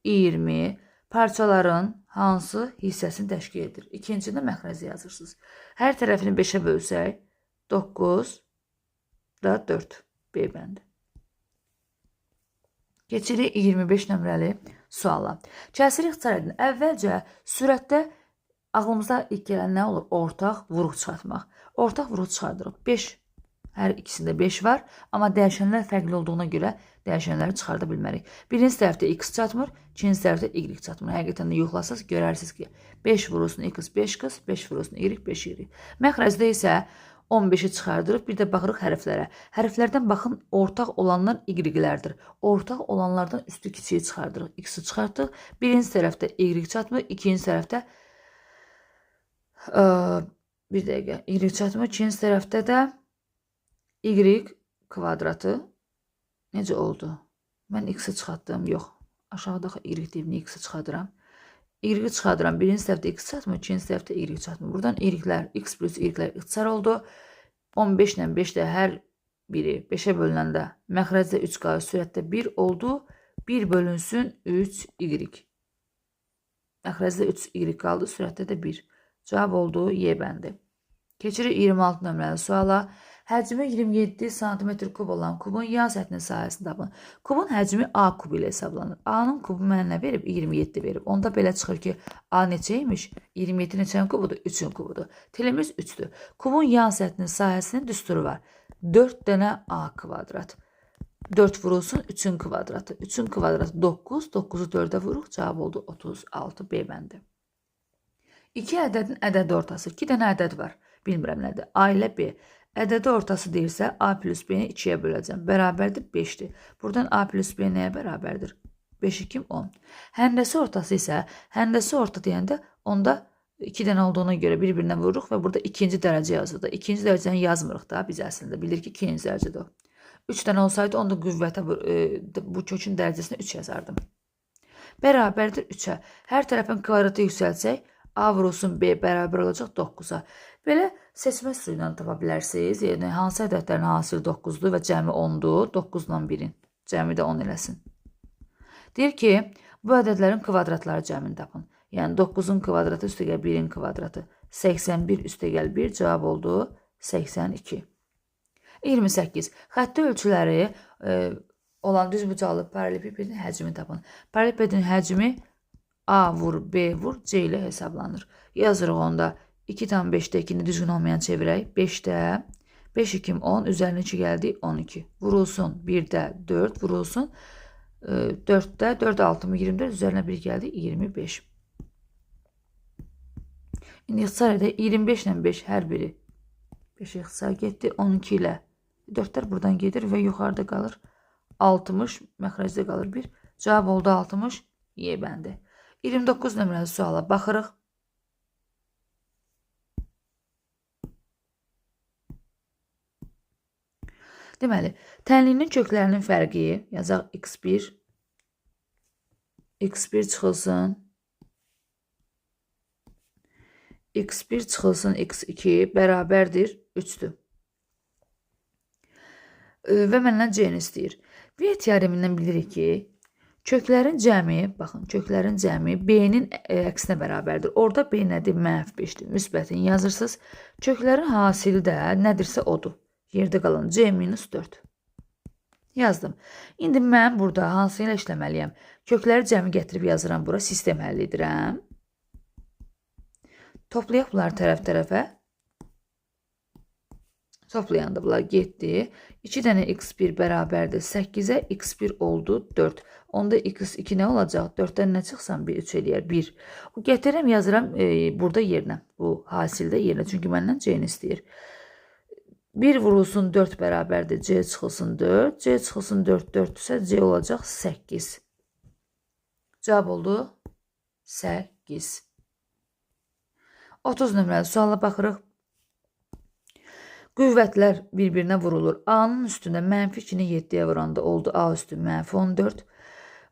A: 20. Parçaların hansı hissəsini təşkil edir? İkincində məxrəzi yazırsınız. Hər tərəfini 5'ə bölsək, 9 da 4 B bəndi. Keçirik 25 nömrəli suala. Kəsiri ixtisar edin. Əvvəlcə sürətdə ağlımızda ilk gələn nə olur? Ortaq vuruq çıxartmaq. Ortaq vuruq çıxardırıq. 5. Hər ikisində 5 var. Amma dəyişənlər fərqli olduğuna görə dəyişənləri çıxarda bilmərik. Birinci tərəfdə x çatmır, ikinci tərəfdə y çatmır. Həqiqətən də yoxlasaz görərsiniz ki, 5 vurulsun x 5x, 5 vurulsun y 5y. Məxrəcdə isə 15'i çıxardırıq. Bir də baxırıq hərflərə. Hərflərdən baxın, ortaq olanlar y-lərdir. Ortaq olanlardan üstü kiçiyi çıxardırıq. X-i çıxartdıq. Birinci tərəfdə y çatmır, ikinci tərəfdə bir dəqiqə y çatmır, ikinci tərəfdə də y kvadratı necə oldu? Mən x-i çıxartdım. Yox. Aşağıda y deyib, x-i çıxardıram. Y çıxardıram. Birinci tərəfdə x çatmır, ikinci tərəfdə y çatmır. Buradan y-lər, x plus y-lər ixtisar oldu. 15 ilə 5 də hər biri 5'ə bölünəndə məxrəcdə 3 qalır, sürətdə 1 oldu. 1 bölünsün 3y. Məxrəcdə 3y qaldı, sürətdə də 1. Cavab oldu y bəndi. Keçirik 26 nömrəli suala. Həcmi 27 sm kub olan kubun yan səthinin sahəsini tapın. Kubun həcmi A kubu ilə hesablanır. A-nın kubu mənə nə verib? 27 verib. Onda belə çıxır ki, A neçəymiş? 27 neçənin kubudur? 3-ün kubudur. Telimiz 3-dür. Kubun yan səthinin sahəsinin düsturu var. 4 dənə A kvadrat. 4 vurulsun 3-ün kvadratı. 3-ün kvadratı 9. 9-u 4-ə vuruq. Cavab oldu 36 B bəndi. 2 ədədin ədədi ortası. 2 dənə ədəd var. Bilmirəm nədir. A ilə B. Ədədi ortası deyirsə A plus B-ni 2-yə böləcəm. Bərabərdir 5-dir. Buradan A plus B nəyə bərabərdir? 5 2 10. Həndəsi ortası isə həndəsi orta deyəndə onda 2 dənə olduğuna görə bir-birinə vururuq və burada ikinci dərəcə yazılır. İkinci dərəcəni yazmırıq da biz əslində. Bilirik ki, ikinci dərəcədir o. 3 dənə olsaydı onda qüvvətə bu kökün dərəcəsinə 3 yazardım. Bərabərdir 3-ə. Hər tərəfin kvadratı yüksəlsək A vurulsun B bərabər olacaq 9-a. Belə seçmə üsulu ilə tapa bilərsiniz. Yəni, hansı ədədlərin hasili 9-dur və cəmi 10-dur. 9 ilə 1-in. Cəmi də 10 eləsin. Deyir ki, bu ədədlərin kvadratları cəmini tapın. Yəni, 9-un kvadratı üstəgəl 1-in kvadratı. 81 üstəgəl 1 cavab oldu 82. 28. Xətti ölçüləri olan düzbucaqlı paralelipipedin həcmini tapın. Paralelipipedin həcmi A vur, B vur, C ilə hesablanır. Yazırıq onda 2,5-də 2-ni düzgün olmayan çevirək. 5-də 5 2 10 üzərinə 2 gəldi 12. Vurulsun 1-də 4 vurulsun 4-də 4 6 24 üzərinə 1 gəldi 25. İndi ixtisar edək 25 ilə 5 hər biri 5 ixtisar getdi 12 ilə 4-lər buradan gedir və yuxarıda qalır 60 məxrəcdə qalır 1. Cavab oldu 60 Y bəndi. 29 nömrəli suala baxırıq. Deməli, tənliyinin köklərinin fərqi yazaq x1 çıxılsın x1 çıxılsın x2 bərabərdir 3-dür. Və məndən C-ni istəyir. V teoremindən bilirik ki, köklərin cəmi, baxın, köklərin cəmi B-nin əksinə bərabərdir. Orada B nədir? -5-dir. Müsbətini yazırsınız. Köklərin hasili də nədirsə odur. Yerdə qalan C-4. Yazdım. İndi mən burada hansı ilə işləməliyəm? Kökləri cəmi gətirib yazıram bura. Sistem həll edirəm. Toplayaq bunları tərəf-tərəfə. Toplayanda bunlar getdi. 2 dənə x1 bərabərdir 8-ə, x1 oldu 4. Onda x2 nə olacaq? 4-dən nə çıxsam 3 eləyər 1. Gətirəm, yazıram burada yerinə. Bu hasildə yerinə. Çünki məndən C-ni istəyir. 1 vurulsun 4 bərabərdir. C çıxılsın 4. C çıxılsın 4, 4 isə C olacaq 8. Cavab oldu 8. 30 nömrəli suala baxırıq. Qüvvətlər bir-birinə vurulur. A-nın üstündə -2-ni 7-yə vuranda oldu A üstü -14.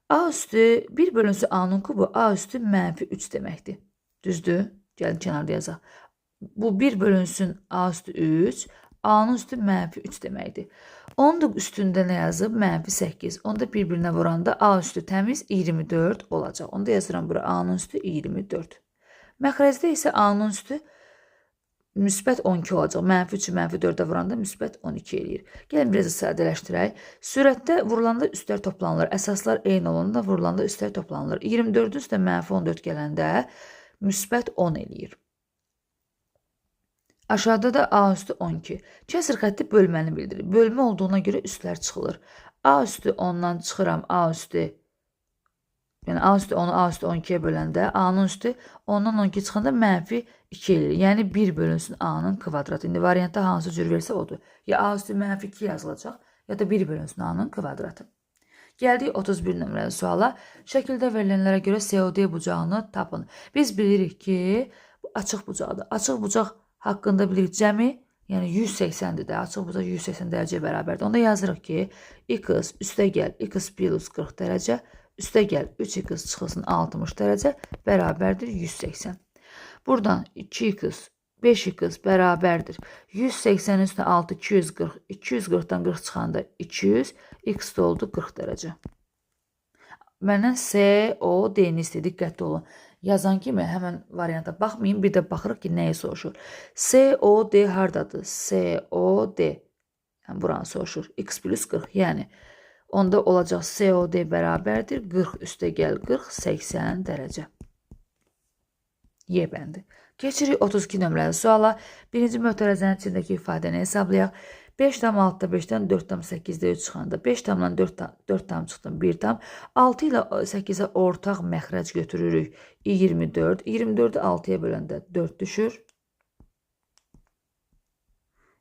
A: A üstü 1 bölünsü A-nın kubu A üstü -3 deməkdir. Düzdür? Gəlin kənarda yazaq. Bu 1 bölünsün A üstü 3. A-nın üstü -3 deməkdir. Onun da üstündə nə yazıb? -8. Onda bir-birinə vuranda A üstü təmiz 24 olacaq. Onda yazıram bura A-nın üstü 24. Məxrəcdə isə A-nın üstü müsbət 12 olacaq. -3-ü -4-ə vuranda müsbət 12 eləyir. Gəlin biraz sadələşdirək. Sürətdə vurulanda üstlər toplanılır. Əsaslar eyni olanda vurulanda üstlər toplanılır. 24-ün üstə -14 gələndə müsbət 10 eləyir. Aşağıda da A üstü 12. Kəsr xətti bölməni bildirir. Bölmə olduğuna görə üstlər çıxılır. A üstü 10-dan çıxıram A üstü. Yəni A üstü 10-u A üstü 12-yə böləndə A-nın üstü 10-dan 12 çıxanda -2 eləyir. Yəni 1 bölünsün A-nın kvadratı. İndi variantda hansı cür versə odur. Ya A üstü -2 yazılacaq, ya da 1 bölünsün A-nın kvadratı. Gəldik 31 nömrəli suala. Şəkildə verilənlərə görə COD bucağını tapın. Biz bilirik ki, bu açıq bucaqdır. Açıq bucaq haqqında bilirik cəmi, yəni 180-dir də. Açıq bucaq 180 dərəcəyə bərabərdir. Onda yazırıq ki, x üstəgəl x plus 40 dərəcə üstəgəl 3x çıxılsın 60 dərəcə bərabərdir 180. Buradan 2x, 5x bərabərdir. 180 üstə 6, 240. 240-dan 40 çıxanda 200, x də oldu 40 dərəcə. Məndən COD-ni istəyir, diqqətli olun. Yazan kimi həmən varianta baxmayın, bir də baxırıq ki, nəyi soruşur. COD hardadır? COD. Yəni, buranı soruşur. X plus 40. Yəni, onda olacaq COD bərabərdir. 40 üstə gəl 40, 80 dərəcə. Y bəndi. Keçirik 32 nömrəli suala. Birinci mötərəzənin içindəki ifadəni hesablayaq. 5 tam 6-da 5-dən 4 tam 8-də 3 çıxanda 5 tamdan 4 tam çıxdım 1 tam. 6 ilə 8-ə ortaq məxrəc götürürük. 24. 24-ü 6-ya böləndə 4 düşür.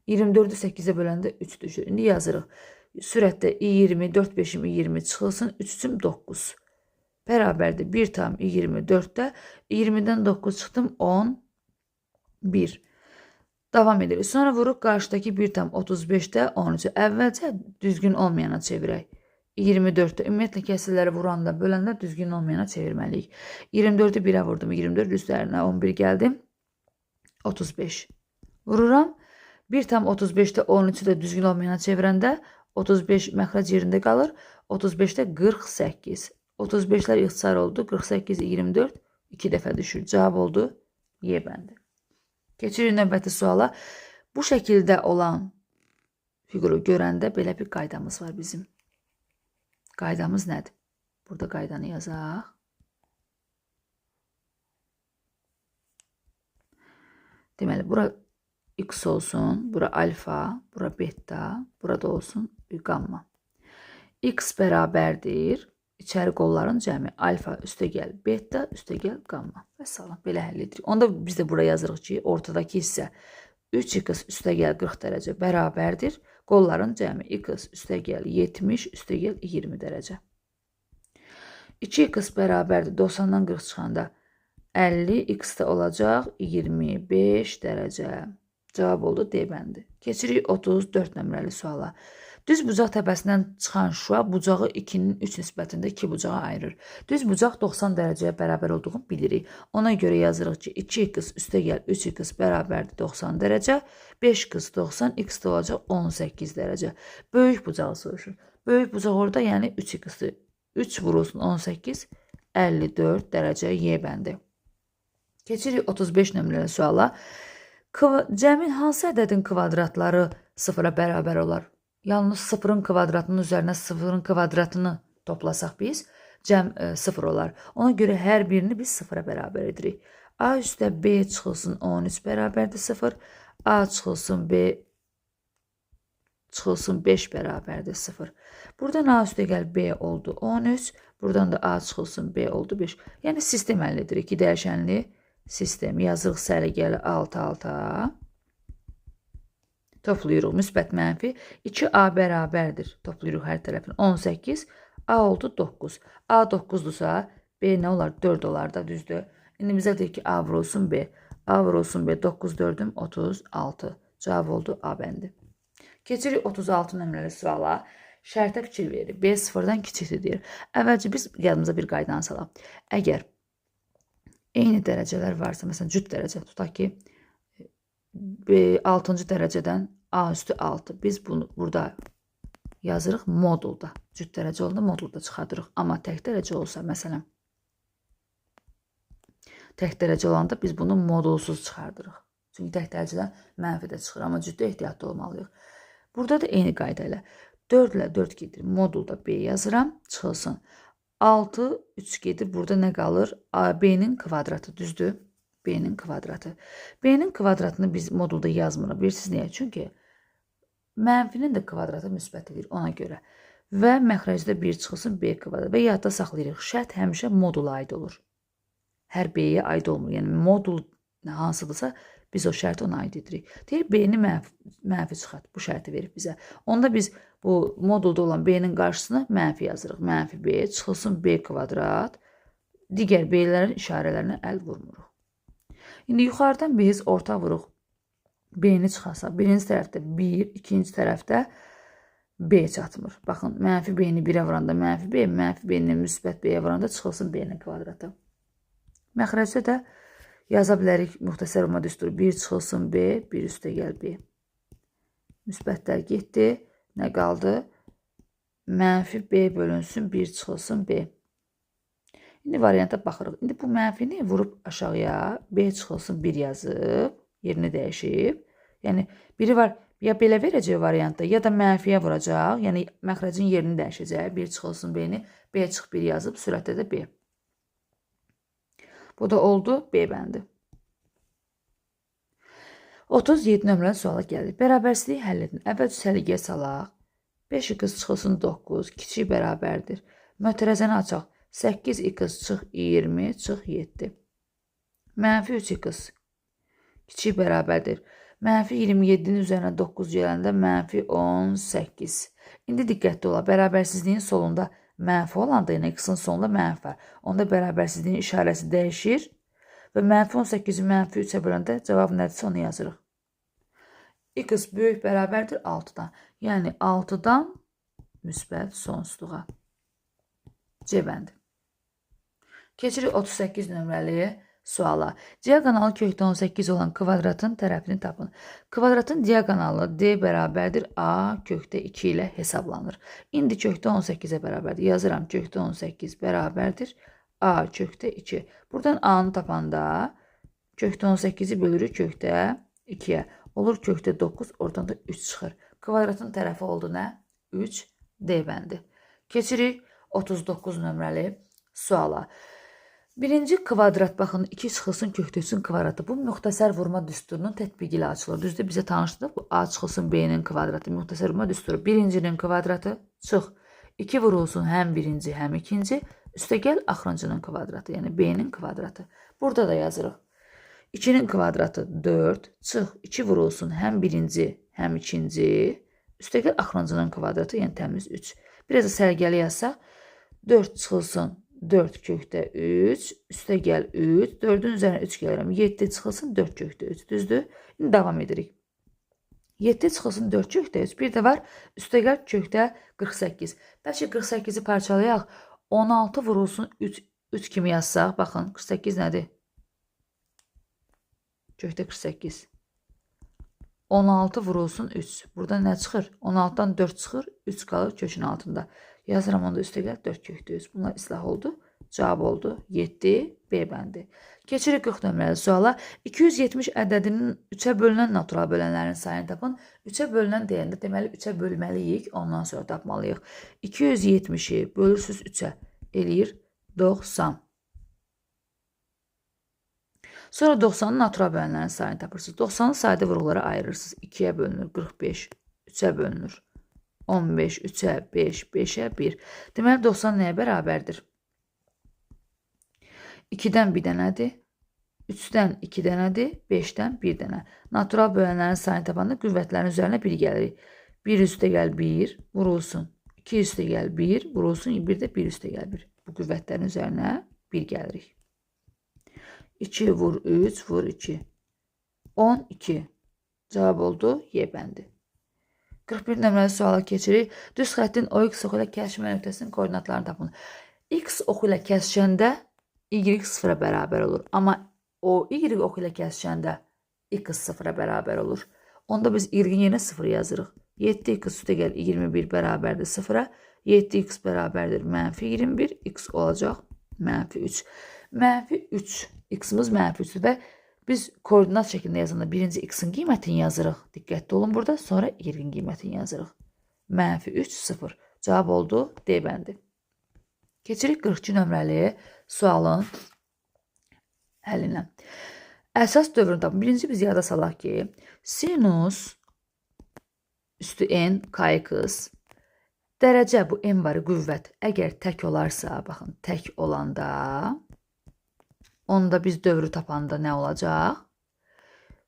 A: 24-ü 8-ə böləndə 3 düşür. İndi yazırıq. Sürətdə 20, 4 5-im 20 çıxılsın. 3-üm 9. Bərabərdir 1 tam 24-də. 20-dən 9 çıxdım 11. Davam edirik. Sonra vuruq qarşıdakı 1 tam 35-də 13. Əvvəlcə düzgün olmayana çevirək. 24-də ümumiyyətlə kəsirləri vuranda böləndə düzgün olmayana çevirməliyik. 24-ü 1-ə vurdum. 24 üzərinə 11 gəldim. 35. Vururam. 1 tam 35-də 13-ü də düzgün olmayana çevirəndə 35 məxrəc yerində qalır. 35-də 48. 35-lər ixtisar oldu. 48, 24 2 dəfə düşür. Cavab oldu Y bəndi. Keçirik növbəti suala. Bu şəkildə olan fiquru görəndə belə bir qaydamız var bizim. Qaydamız nədir? Burada qaydanı yazaq. Deməli, bura X olsun, bura alfa, bura beta, burada olsun gamma. X bərabərdir. İçəri qolların cəmi alfa üstə gəl beta, üstə gəl gamma. Və salam, belə həll edirik. Onda biz də bura yazırıq ki, ortadakı hissə 3x üstə gəl 40 dərəcə bərabərdir. Qolların cəmi x üstə gəl 70, üstə gəl 20 dərəcə. 2x bərabərdir 90-dan 40 çıxanda 50, x də olacaq 25 dərəcə. Cavab oldu D bəndi. Keçirik 34 nömrəli suala. Düz bucaq təpəsindən çıxan şua bucağı 2-nin 3 nisbətində 2 bucağa ayırır. Düz bucaq 90 dərəcəyə bərabər olduğunu bilirik. Ona görə yazırıq ki, 2x üstə gəl 3x bərabərdir 90 dərəcə. 5x 90, x də olacaq 18 dərəcə. Böyük bucağı soruşur. Böyük bucaq orada, yəni 3x-dir. 3 vurulsun 18, 54 dərəcə Y bəndi. Keçirik 35 nömrəli suala. Cəmin hansı ədədin kvadratları sıfıra bərabər olar? Yalnız sıfırın kvadratının üzərinə sıfırın kvadratını toplasaq biz, cəm sıfır olar. Ona görə hər birini biz sıfıra bərabər edirik. A üstə B çıxılsın 13 bərabərdir 0. A çıxılsın B çıxılsın 5 bərabərdir 0. Buradan A üstə gəl B oldu 13. Buradan da A çıxılsın B oldu 5. Yəni sistem əldə edirik. 2 dəyişənli sistem. Yazırıq səliqəli 6-6. Toplayırıq müsbət mənfi. 2A bərabərdir. Toplayırıq hər tərəfini. 18. A oldu 9. A 9-dursa B nə olar? 4 olar da, düzdür. İndi bizə deyir ki, A vurulsun B. A vurulsun B. 9 4-üm 36. Cavab oldu A bəndi. Keçirik 36 nömrəli suala. Şərtə fikir verir. B sıfırdan kiçikdir deyir. Əvvəlcə biz yadımıza bir qaydanı salaq. Əgər eyni dərəcələr varsa, məsələn, cüt dərəcə tutaq ki, 6-cı dərəcədən A üstü 6. Biz bunu burada yazırıq modulda. Cüt dərəcə olanda modulda çıxardırıq. Amma tək dərəcə olsa, məsələn, tək dərəcə olanda biz bunu modulsuz çıxardırıq. Çünki tək dərəcədən mənfi də çıxır. Amma cütdə ehtiyatlı olmalıyıq. Burada da eyni qayda ilə 4 ilə 4 gedir. Modulda B yazıram. Çıxılsın. 6, 3 gedir. Burada nə qalır? B-nin kvadratı, düzdür? B-nin kvadratı. B-nin kvadratını biz modulda yazmırıq. Bilirsiniz niyə? Çünki mənfinin də kvadratı müsbət edir ona görə. Və məxrəcdə 1 çıxılsın B kvadrat. Və yadda saxlayırıq. Şərt həmişə modula aid olur. Hər B-yə aid olmur. Yəni modul hansıdırsa biz o şərti ona aid edirik. Deyir, B-ni mənfi çıxart. Bu şərti verib bizə. Onda biz bu modulda olan B-nin qarşısına mənfi yazırıq. Mənfi B çıxılsın B kvadrat. Digər B-lərin işarələrinə əl vurmuruq. İndi yuxarıdan biz orta vuruq. B-ni çıxarsaq, birinci tərəfdə 1, ikinci tərəfdə B çatmır. Baxın, mənfi B-ni 1-ə vuranda mənfi B, mənfi B-ni müsbət B-yə vuranda çıxılsın B-nin kvadratı. Məxrəcdə də yaza bilərik müxtəsər olma düsturu. 1 çıxılsın B, 1 üstə gəl B. Müsbətlər getdi. Nə qaldı? Mənfi B bölünsün 1 çıxılsın B. İndi varianta baxırıq. İndi bu mənfini vurub aşağıya B çıxılsın 1 yazıb, yerini dəyişib. Yəni biri var ya belə verəcək variantda, ya da mənfiyə vuracaq. Yəni məxrəcin yerini dəyişəcək. 1 çıxılsın B-ni, B çıx 1 yazıb, sürətdə də B. Bu da oldu B bəndi. 37 nömrəli suala gəlir. Bərabərsizliyi həll edin. Əvvəl səliqəyə salaq. 5x çıxılsın 9, kiçik bərabərdir. Mötərəzəni açaq. 8x çıx 20, çıx 7. Mənfi 3x kiçik bərabərdir. Mənfi 27-nin üzərinə 9 gələndə mənfi 18. İndi diqqətli ola. Bərabərsizliyin solunda mənfi olanda, yəni x-in sonunda mənfi var. Onda bərabərsizliyin işarəsi dəyişir və mənfi 18-i mənfi 3-ə böləndə cavab nədirsə onu yazırıq. X böyük bərabərdir 6-dan. Yəni 6-dan müsbət sonsuzluğa. C bəndi. Keçirik 38 nömrəli suala. Diaqonalı kökdə 18 olan kvadratın tərəfini tapın. Kvadratın diaqonalı D bərabərdir A kökdə 2 ilə hesablanır. İndi kökdə 18-ə bərabərdir. Yazıram kökdə 18 bərabərdir A kökdə 2. Buradan A-nı tapanda kökdə 18-i bölürük kökdə 2-yə. Olur kökdə 9, oradan da 3 çıxır. Kvadratın tərəfi oldu nə? 3, D bəndi. Keçirik 39 nömrəli suala. Birinci kvadrat, baxın, 2 çıxılsın kökdə 3-ün kvadratı. Bu müxtəsər vurma düsturunun tətbiqi ilə açılır. Düzdür, bizə tanışdır. Bu A çıxılsın B-nin kvadratı, müxtəsər vurma düsturu. Birincinin kvadratı çıx. 2 vurulsun həm birinci, həm ikinci. Üstə gəl axırıncının kvadratı, yəni B-nin kvadratı. Burada da yazırıq. 2-nin kvadratı 4, çıx 2 vurulsun həm birinci, həm ikinci, üstə gəl axırıncının kvadratı, yəni təmiz 3. Biraz da sərgəli yazsaq, 4 çıxılsın 4 kökdə 3, üstə gəl 3, 4-ün üzərinə 3 gəlirəm, 7 çıxılsın 4 kökdə 3, düzdür? İndi davam edirik. 7 çıxılsın 4 kökdə 3, bir də var, üstə gəl kökdə 48. Bəlkə 48-i parçalayaq, 16 vurulsun 3 kimi yazsaq, baxın, 48 nədir? Kökdə 48. 16 vurulsun 3. Burada nə çıxır? 16-dan 4 çıxır, 3 qalır kökün altında. Yazıram onda üstə gəl 4 kökdə 3. Bunlar islah oldu. Cavab oldu 7, B bəndi. Keçirik 40 nömrəli suala. 270 ədədinin 3-ə bölünən natural bölənlərin sayını tapın. 3-ə bölünən deyəndə deməli 3-ə bölməliyik, ondan sonra tapmalıyıq. 270-i bölürsüz 3-ə eləyir 90. Sonra 90-ın natural bölənlərin sayını tapırsınız. 90-ı sadə vurğulara ayırırsınız. 2-yə bölünür 45, 3-ə bölünür 15, 3-ə 5, 5-ə 1. Deməli 90 nəyə bərabərdir? 2-dən 1 dənədir, 3-dən 2 dənədir, 5-dən 1 dənə. Natural bölənlərin sayını tapanda qüvvətlərin üzərinə 1 gəlirik. 1 üstə gəl 1, vurulsun. 2 üstə gəl 1, vurulsun. 1 də 1 üstə gəl 1. Bu qüvvətlərin üzərinə 1 gəlirik. 2 vur 3, vur 2. 12. Cavab oldu Y bəndi. 41 nömrəli suala keçirik. Düz xəttin OX oxu ilə kəsişmə nöqtəsinin koordinatlarını tapın. X oxu ilə kəsişəndə Y 0-a bərabər olur. Amma o Y oxu ilə kəsişəndə X 0-a bərabər olur. Onda biz Y-in yerinə 0 yazırıq. 7x üstə gəl 21 bərabərdir 0-a. 7x bərabərdir mənfi 21. X olacaq mənfi 3. Mənfi 3. X-imiz mənfi 3-dür və biz koordinat şəklində yazanda birinci X-in qiymətini yazırıq. Diqqətli olun burada. Sonra Y-in qiymətini yazırıq. Mənfi 3, 0. Cavab oldu D bəndi. Keçirik 42 nömrəli sualın həllinə. Əsas dövrünü tapın. Birinci biz yada salaq ki, sinus üstü n kx dərəcə, bu n barı qüvvət əgər tək olarsa, baxın, tək olanda onda biz dövrü tapanda nə olacaq?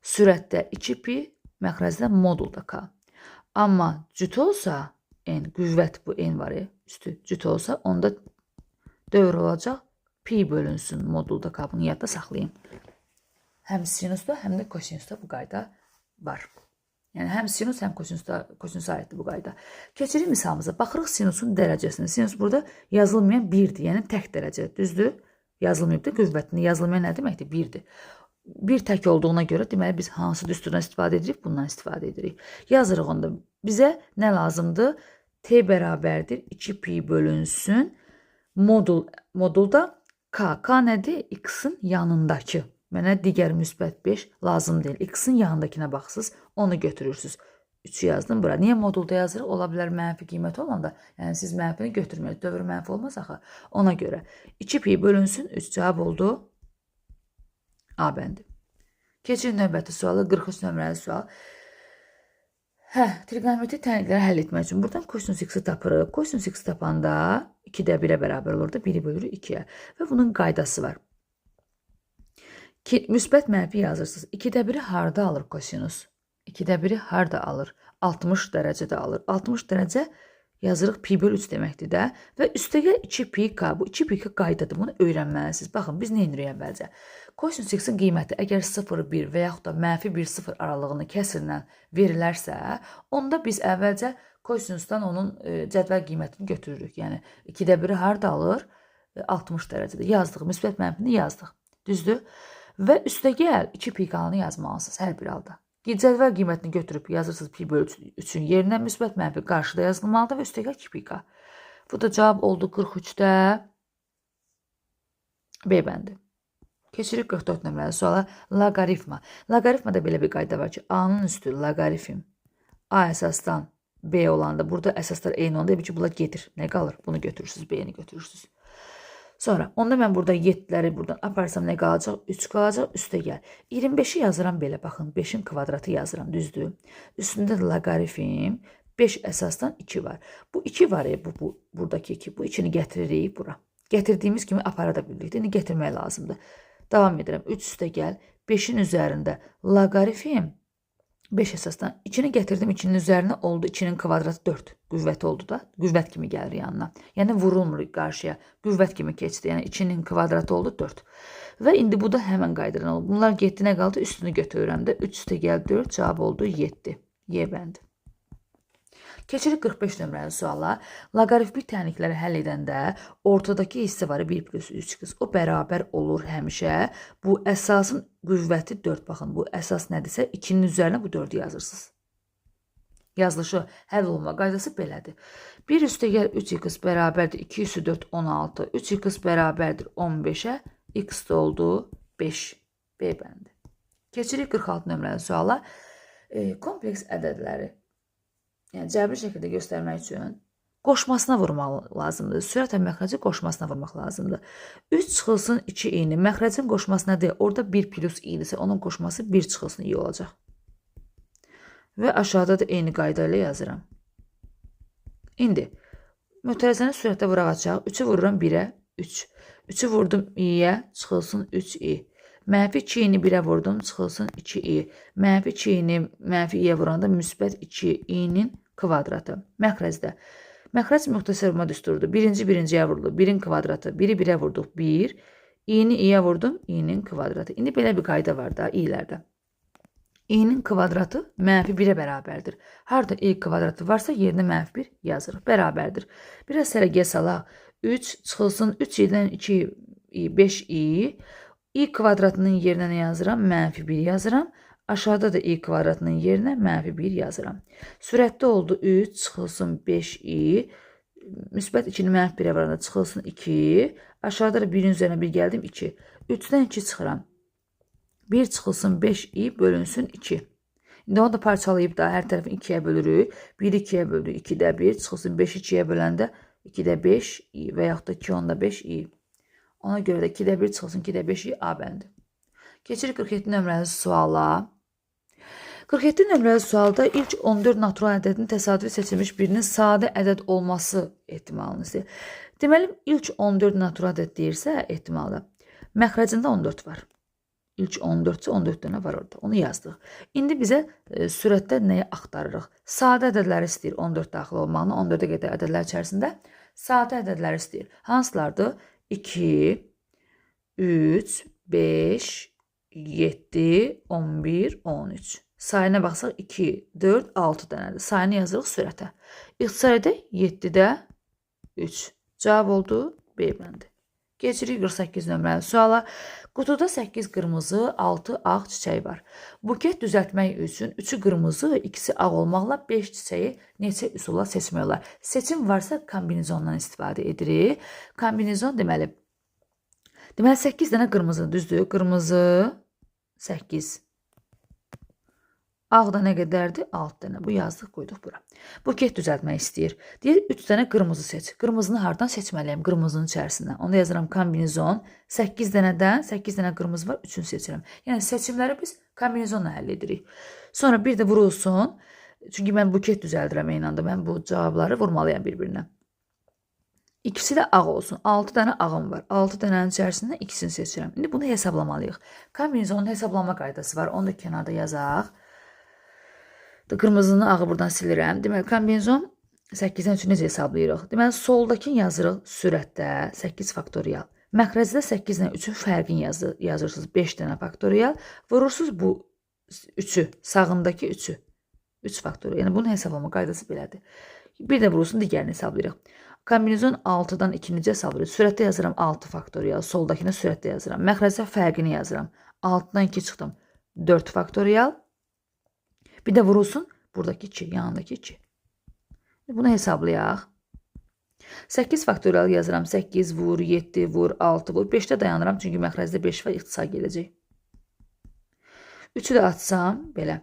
A: Sürətdə 2pi, məxrəcdə modulda k. Amma cüt olsa, n, qüvvət bu n varı, üstü cüt olsa, onda dövr olacaq, pi bölünsün modulda k. Bunu yadda saxlayın. Həm sinusda, həm də kosinusda bu qayda var. Yəni, həm sinus, həm kosinus aiddir bu qayda. Keçirik misalımıza. Baxırıq sinusun dərəcəsini. Sinus burada yazılmayan 1-dir, yəni tək dərəcə, düzdür? Yazılmayıb da qüvvətini. Yazılmayan nə deməkdir? 1-dir. 1 tək olduğuna görə, deməli, biz hansı düsturdan istifadə edirik? Bundan istifadə edirik. Yazırıq onda. Bizə nə lazımdır? T bərabərdir 2pi bölünsün modulda K nədir? X-in yanındakı. Mənə digər müsbət 5 lazım deyil. X-in yanındakına baxsız, onu götürürsünüz. 3 yazdım bura. Niyə modulda yazırıq? Ola bilər mənfi qiymət olanda, yəni siz mənfini götürməyiz. Dövr mənfi olmaz axı. Ona görə 2 pi bölünsün 3 cavab oldu. A bəndi. Keçin növbəti sualı, 43 nömrəli sual. Trigonometri tənlikləri həll etmək üçün buradan kosinus x-i tapırıq. Kosinus x tapanda 2-də 1-ə bərabər olur da 1-i bölürük 2-yə. Və bunun qaydası var. Müsbət mənfi yazırsınız. 2-də 1-i harda alır kosinus? 2-də 1-i harda alır? 60 dərəcədə alır. 60 dərəcə yazırıq pi böl 3 deməkdir də. Və üstəgəl 2 pi k. Bu 2 pi k qaydadır. Bunu öyrənməlisiniz. Baxın, biz nə edirik əvvəlcə? Kosinus x-in qiyməti əgər 0, 1 və yaxud da mənfi 1, 0 aralığını kəsirlə verilərsə, onda biz əvvəlcə kosinusdan onun cədvəl qiymətini götürürük. Yəni 2-də 1-i harda alır? 60 dərəcədə. Yazdıq. Müsbət mənfini yazdıq. Düzdür? Və üstəgəl 2 pi k-nı yazmalısınız hər bir halda. Cədvəl qiymətini götürüb yazırsınız pi bölü 3-ün yerinə müsbət mənfi qarşıda yazılmalıdır və üstəgəl 2 pi k. Bu da cavab oldu 43-də B bəndi. Keçirik 44 nömrəli suala. Loqaritma. Loqaritmada belə bir qayda var ki, A-nın üstü loqaritm A əsasdan B olanda, burada əsaslar eyni olanda ki, bunlar gedir. Nə qalır? Bunu götürürsünüz, B-ni götürürsünüz. Sonra, onda mən burada 7-ləri buradan aparsam nə qalacaq? 3 qalacaq, üstə gəl. 25-i yazıram belə, baxın, 5-in kvadratı yazıram, düzdür. Üstündə də loqaritm 5 əsasdan 2 var. Bu 2 var ya, buradakı 2, bu 2-ni gətiririk bura. Gətirdiyimiz kimi apara da bilirik. İndi gətirmək lazımdır. Davam edirəm. 3 üstə gəl. 5-in üzərində loqaritm 5 əsasdan 2-ni gətirdim, 2-nin üzərinə oldu, 2-nin kvadratı 4. Qüvvət oldu da. Qüvvət kimi gəlir yanına. Yəni vurulmur qarşıya. Qüvvət kimi keçdi. Yəni 2-nin kvadratı oldu 4. Və indi bu da həmən qaydadan oldu. Bunlar getdi, nə qaldı? Üstünü götürürəm də. 3 üstə gəl 4. Cavab oldu 7. Y bəndi. Keçirik 45 nömrəli suala. Loqaritmik tənlikləri həll edəndə ortadakı hissə var 1 plus 3 qız. O bərabər olur həmişə. Bu əsasın qüvvəti 4. Baxın, bu əsas nədirsə 2-nin üzərinə bu 4-ü yazırsınız. Yazılışı həll olma qaydası belədir. 1 üstə gəl 3x bərabərdir 2 üstə 4 16. 3x bərabərdir 15-ə. X oldu 5. B bəndi. Keçirik 46 nömrəli suala. Kompleks ədədləri yəni cəbri şəkildə göstərmək üçün qoşmasına vurmaq lazımdır. Sürətlə məxrəci qoşmasına vurmaq lazımdır. 3 çıxılsın 2 i-ni. Məxrəcin qoşması nədir? Orada 1 plus i-dirsə, onun qoşması 1 çıxılsın i olacaq. Və aşağıda da eyni qayda ilə yazıram. İndi mötərizəni sürətlə vuracaq. 3-ü vururam 1-ə 3. 3-ü vurdum i-yə, çıxılsın 3i. Mənfi 2-ni 1-ə vurdum, çıxılsın 2i. Mənfi 2-ni mənfi i-yə vuranda müsbət 2i-nin kvadratı. Məxrəcdə. Məxrəc müxtəsər vurma düsturudur. Birinciyə vurulur. 1-in kvadratı. 1-i 1-ə vurduq 1. I-ni i-yə vurdum. I-nin kvadratı. İndi belə bir qayda var da i-lərdə. I-nin kvadratı mənfi 1-ə bərabərdir. Harada i kvadratı varsa yerinə mənfi 1 yazırıq. Bərabərdir. Biraz sərəgiyə salaq. 3 çıxılsın 3 i-dən 2 i 5 i. I kvadratının yerinə nə yazıram? Mənfi 1 yazıram. Aşağıda da i kvadratının yerinə mənfi 1 yazıram. Sürətdə oldu 3 çıxılsın 5i. Müsbət 2-ni mənfi 1-ə varanda çıxılsın 2. Aşağıda da 1-in üzərinə 1 gəldim 2. 3-dən 2 çıxıram. 1 çıxılsın 5i bölünsün 2. İndi onu da parçalayıb da hər tərəfini 2-yə bölürük. 1-i 2-yə böldük. 2-də 1 çıxılsın 5-i 2-yə böləndə 2-də 5i və yaxud da 2 onda 5i. Ona görə də 2-də 1 çıxılsın 2-də 5i A bəndi. Keçirik 47 nömrəli suala. 47 nömrəli sualda ilk 14 natural ədədin təsadüfi seçilmiş birinin sadə ədəd olması ehtimalını istəyir. Deməli, ilk 14 natural ədəd deyirsə ehtimalda məxrəcində 14 var. İlk 14-cə 14 dənə var orada. Onu yazdıq. İndi bizə sürətdə nəyi axtarırıq? Sadə ədədləri istəyir 14 daxil olmağını. 14-ə qədər ədədlər içərisində sadə ədədləri istəyir. Hansılardır? 2, 3, 5, 7, 11, 13. Sayına baxsaq 2, 4, 6 dənədir. Sayını yazırıq sürətə. İxtisar edək 7-də 3. Cavab oldu B bəndi. Keçirik 48 nömrəli suala. Qutuda 8 qırmızı, 6 ağ çiçəyi var. Buket düzəltmək üçün 3-ü qırmızı, 2-si ağ olmaqla 5 çiçəyi neçə üsulla seçmək olar? Seçim varsa kombinizondan istifadə edirik. Kombinizon deməli Deməli 8 dənə qırmızı, düzdür? Qırmızı 8. Ağda nə qədərdir? 6 dənə. Bu yazdıq, qoyduq bura. Buket düzəltmək istəyir. Deyir 3 dənə qırmızı seç. Qırmızını hardan seçməliyəm? Qırmızının içərisindən. Onda yazıram kombinizon. 8 dənədən 8 dənə qırmızı var, 3-ünü seçirəm. Yəni seçimləri biz kombinizonla həll edirik. Sonra bir də vurulsun. Çünki mən buket düzəldirəm eyni anda. Mən bu cavabları vurmalıyam bir-birinə. İkisi də ağ olsun. 6 dənə ağım var. 6 dənənin içərisindən ikisini seçirəm. İndi bunu hesablamalıyıq. Kombinizonun hesablama qaydası var. Onu da kənarda yazaq. Qırmızını ağı buradan silirəm. Deməli, kombinizon 8-dən 3-ü necə hesablayırıq? Deməli, soldakını yazırıq sürətdə 8 faktorial. Məxrəcdə 8-dən 3-ün fərqini yazırsınız 5 dənə faktorial. Vurursunuz bu 3-ü, sağındakı 3-ü. 3 faktorial. Yəni, bunun hesablama qaydası belədir. Bir də vurursun, digərini hesablayırıq. Kombinizon 6-dan 2-ni necə hesablayırıq? Sürətdə yazıram 6 faktorial. Soldakını sürətdə yazıram. Məxrəcdə fərqini yazıram. 6-dan 2 çıxdım. 4 faktorial. Bir də vurulsun buradakı 2, yanındakı 2. Bunu hesablayaq. 8 faktorial yazıram. 8 vur, 7 vur, 6 vur. 5-də dayanıram çünki məxrəcdə 5 var, ixtisar gələcək. 3-ü də atsam belə.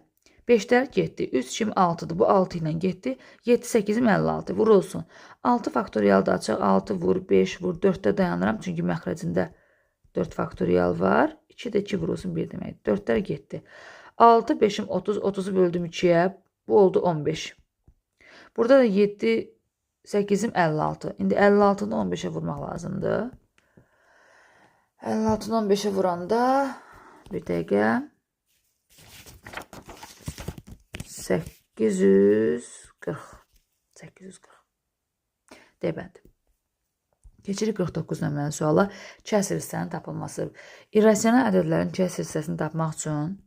A: 5-lər getdi. 3 kimi 6-dır. Bu 6 ilə getdi. 7, 8-im 56. Vurulsun. 6 faktorial da açaq. 6 vur, 5 vur, 4-də dayanıram çünki məxrəcində 4 faktorial var. 2 də 2 vurulsun 1 demək. 4-lər getdi. 6, 5'im 30, 30'u böldüm 2'ye. Bu oldu 15. Burada da 7, 8'im 56. İndi 56'nı 15'e vurmaq lazımdır. 56'nı 15'e vuranda bir dəqiqə 840. 840. Demədim. Keçirik 49 nömrəli suala. Kəsr hissəsinin tapılması. İrrasional ədədlərin kəsr hissəsini tapmaq üçün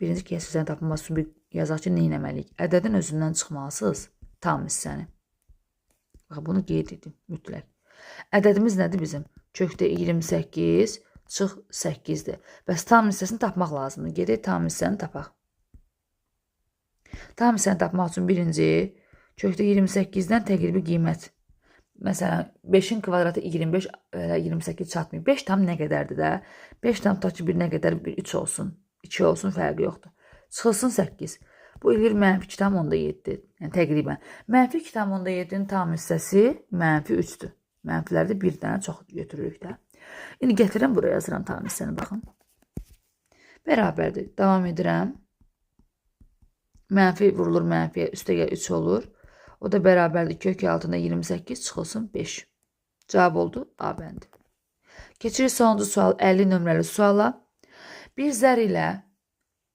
A: birinci kəsr hissəsini tapılması üçün bir yazaq ki, nə etməliyik? Ədədin özündən çıxmalısınız tam hissəni. Bax, bunu qeyd edin mütləq. Ədədimiz nədir bizim? Kökdə 28 çıx 8-dir. Bəs tam hissəsini tapmaq lazımdır. Gedək tam hissəni tapaq. Tam hissəni tapmaq üçün birinci kökdə 28-dən təqribi qiymət. Məsələn, 5-in kvadratı 25, 28 çatmıyor. 5 tam nə qədərdir də? 5 tam tutaq ki, bir nə qədər? Bir 3 olsun. 2 olsun, fərqi yoxdur. Çıxılsın 8. Bu eləyir mənfi 2,7. Yəni təqribən. Mənfi 2,7-nin tam hissəsi mənfi 3-dür. Mənfilərdə bir dənə çox götürürük də. İndi gətirəm, buraya yazıram tam hissəni, baxın. Bərabərdir. Davam edirəm. Mənfi vurulur mənfiyə, üstə gəl 3 olur. O da bərabərdir. Kök altında 28 çıxılsın 5. Cavab oldu A bəndi. Keçirik sonuncu sual, 50 nömrəli suala. Bir zər ilə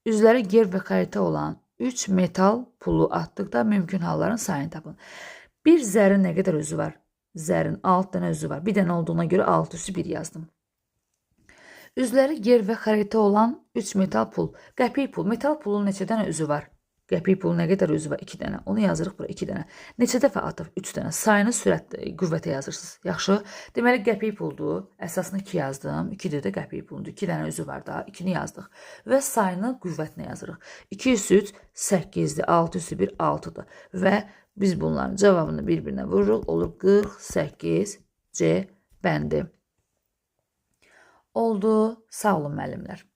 A: üzləri gerb və xəritə olan 3 metal pulu atdıqda mümkün halların sayını tapın. Bir zərin nə qədər özü var? Zərin 6 dənə özü var. Bir dənə olduğuna görə 6 üstü 1 yazdım. Üzləri gerb və xəritə olan 3 metal pul. Qəpik pul. Metal pulun neçə dənə özü var? Qəpik pulu nə qədər özü var? 2 dənə. Onu yazırıq bura 2 dənə. Neçə dəfə atıb? 3 dənə. Sayını qüvvətə yazırsınız. Yaxşı. Deməli qəpik puldur. Əsasını 2 yazdım. 2-də də qəpik puldur. 2 dənə özü var da. 2-ni yazdıq. Və sayını qüvvətinə yazırıq. 2 üstü 3 8-dir. 6 üstü 1 6-dır. Və biz bunların cavabını bir-birinə vururuq. Olur 48 C bəndi. Oldu. Sağ olun müəllimlər.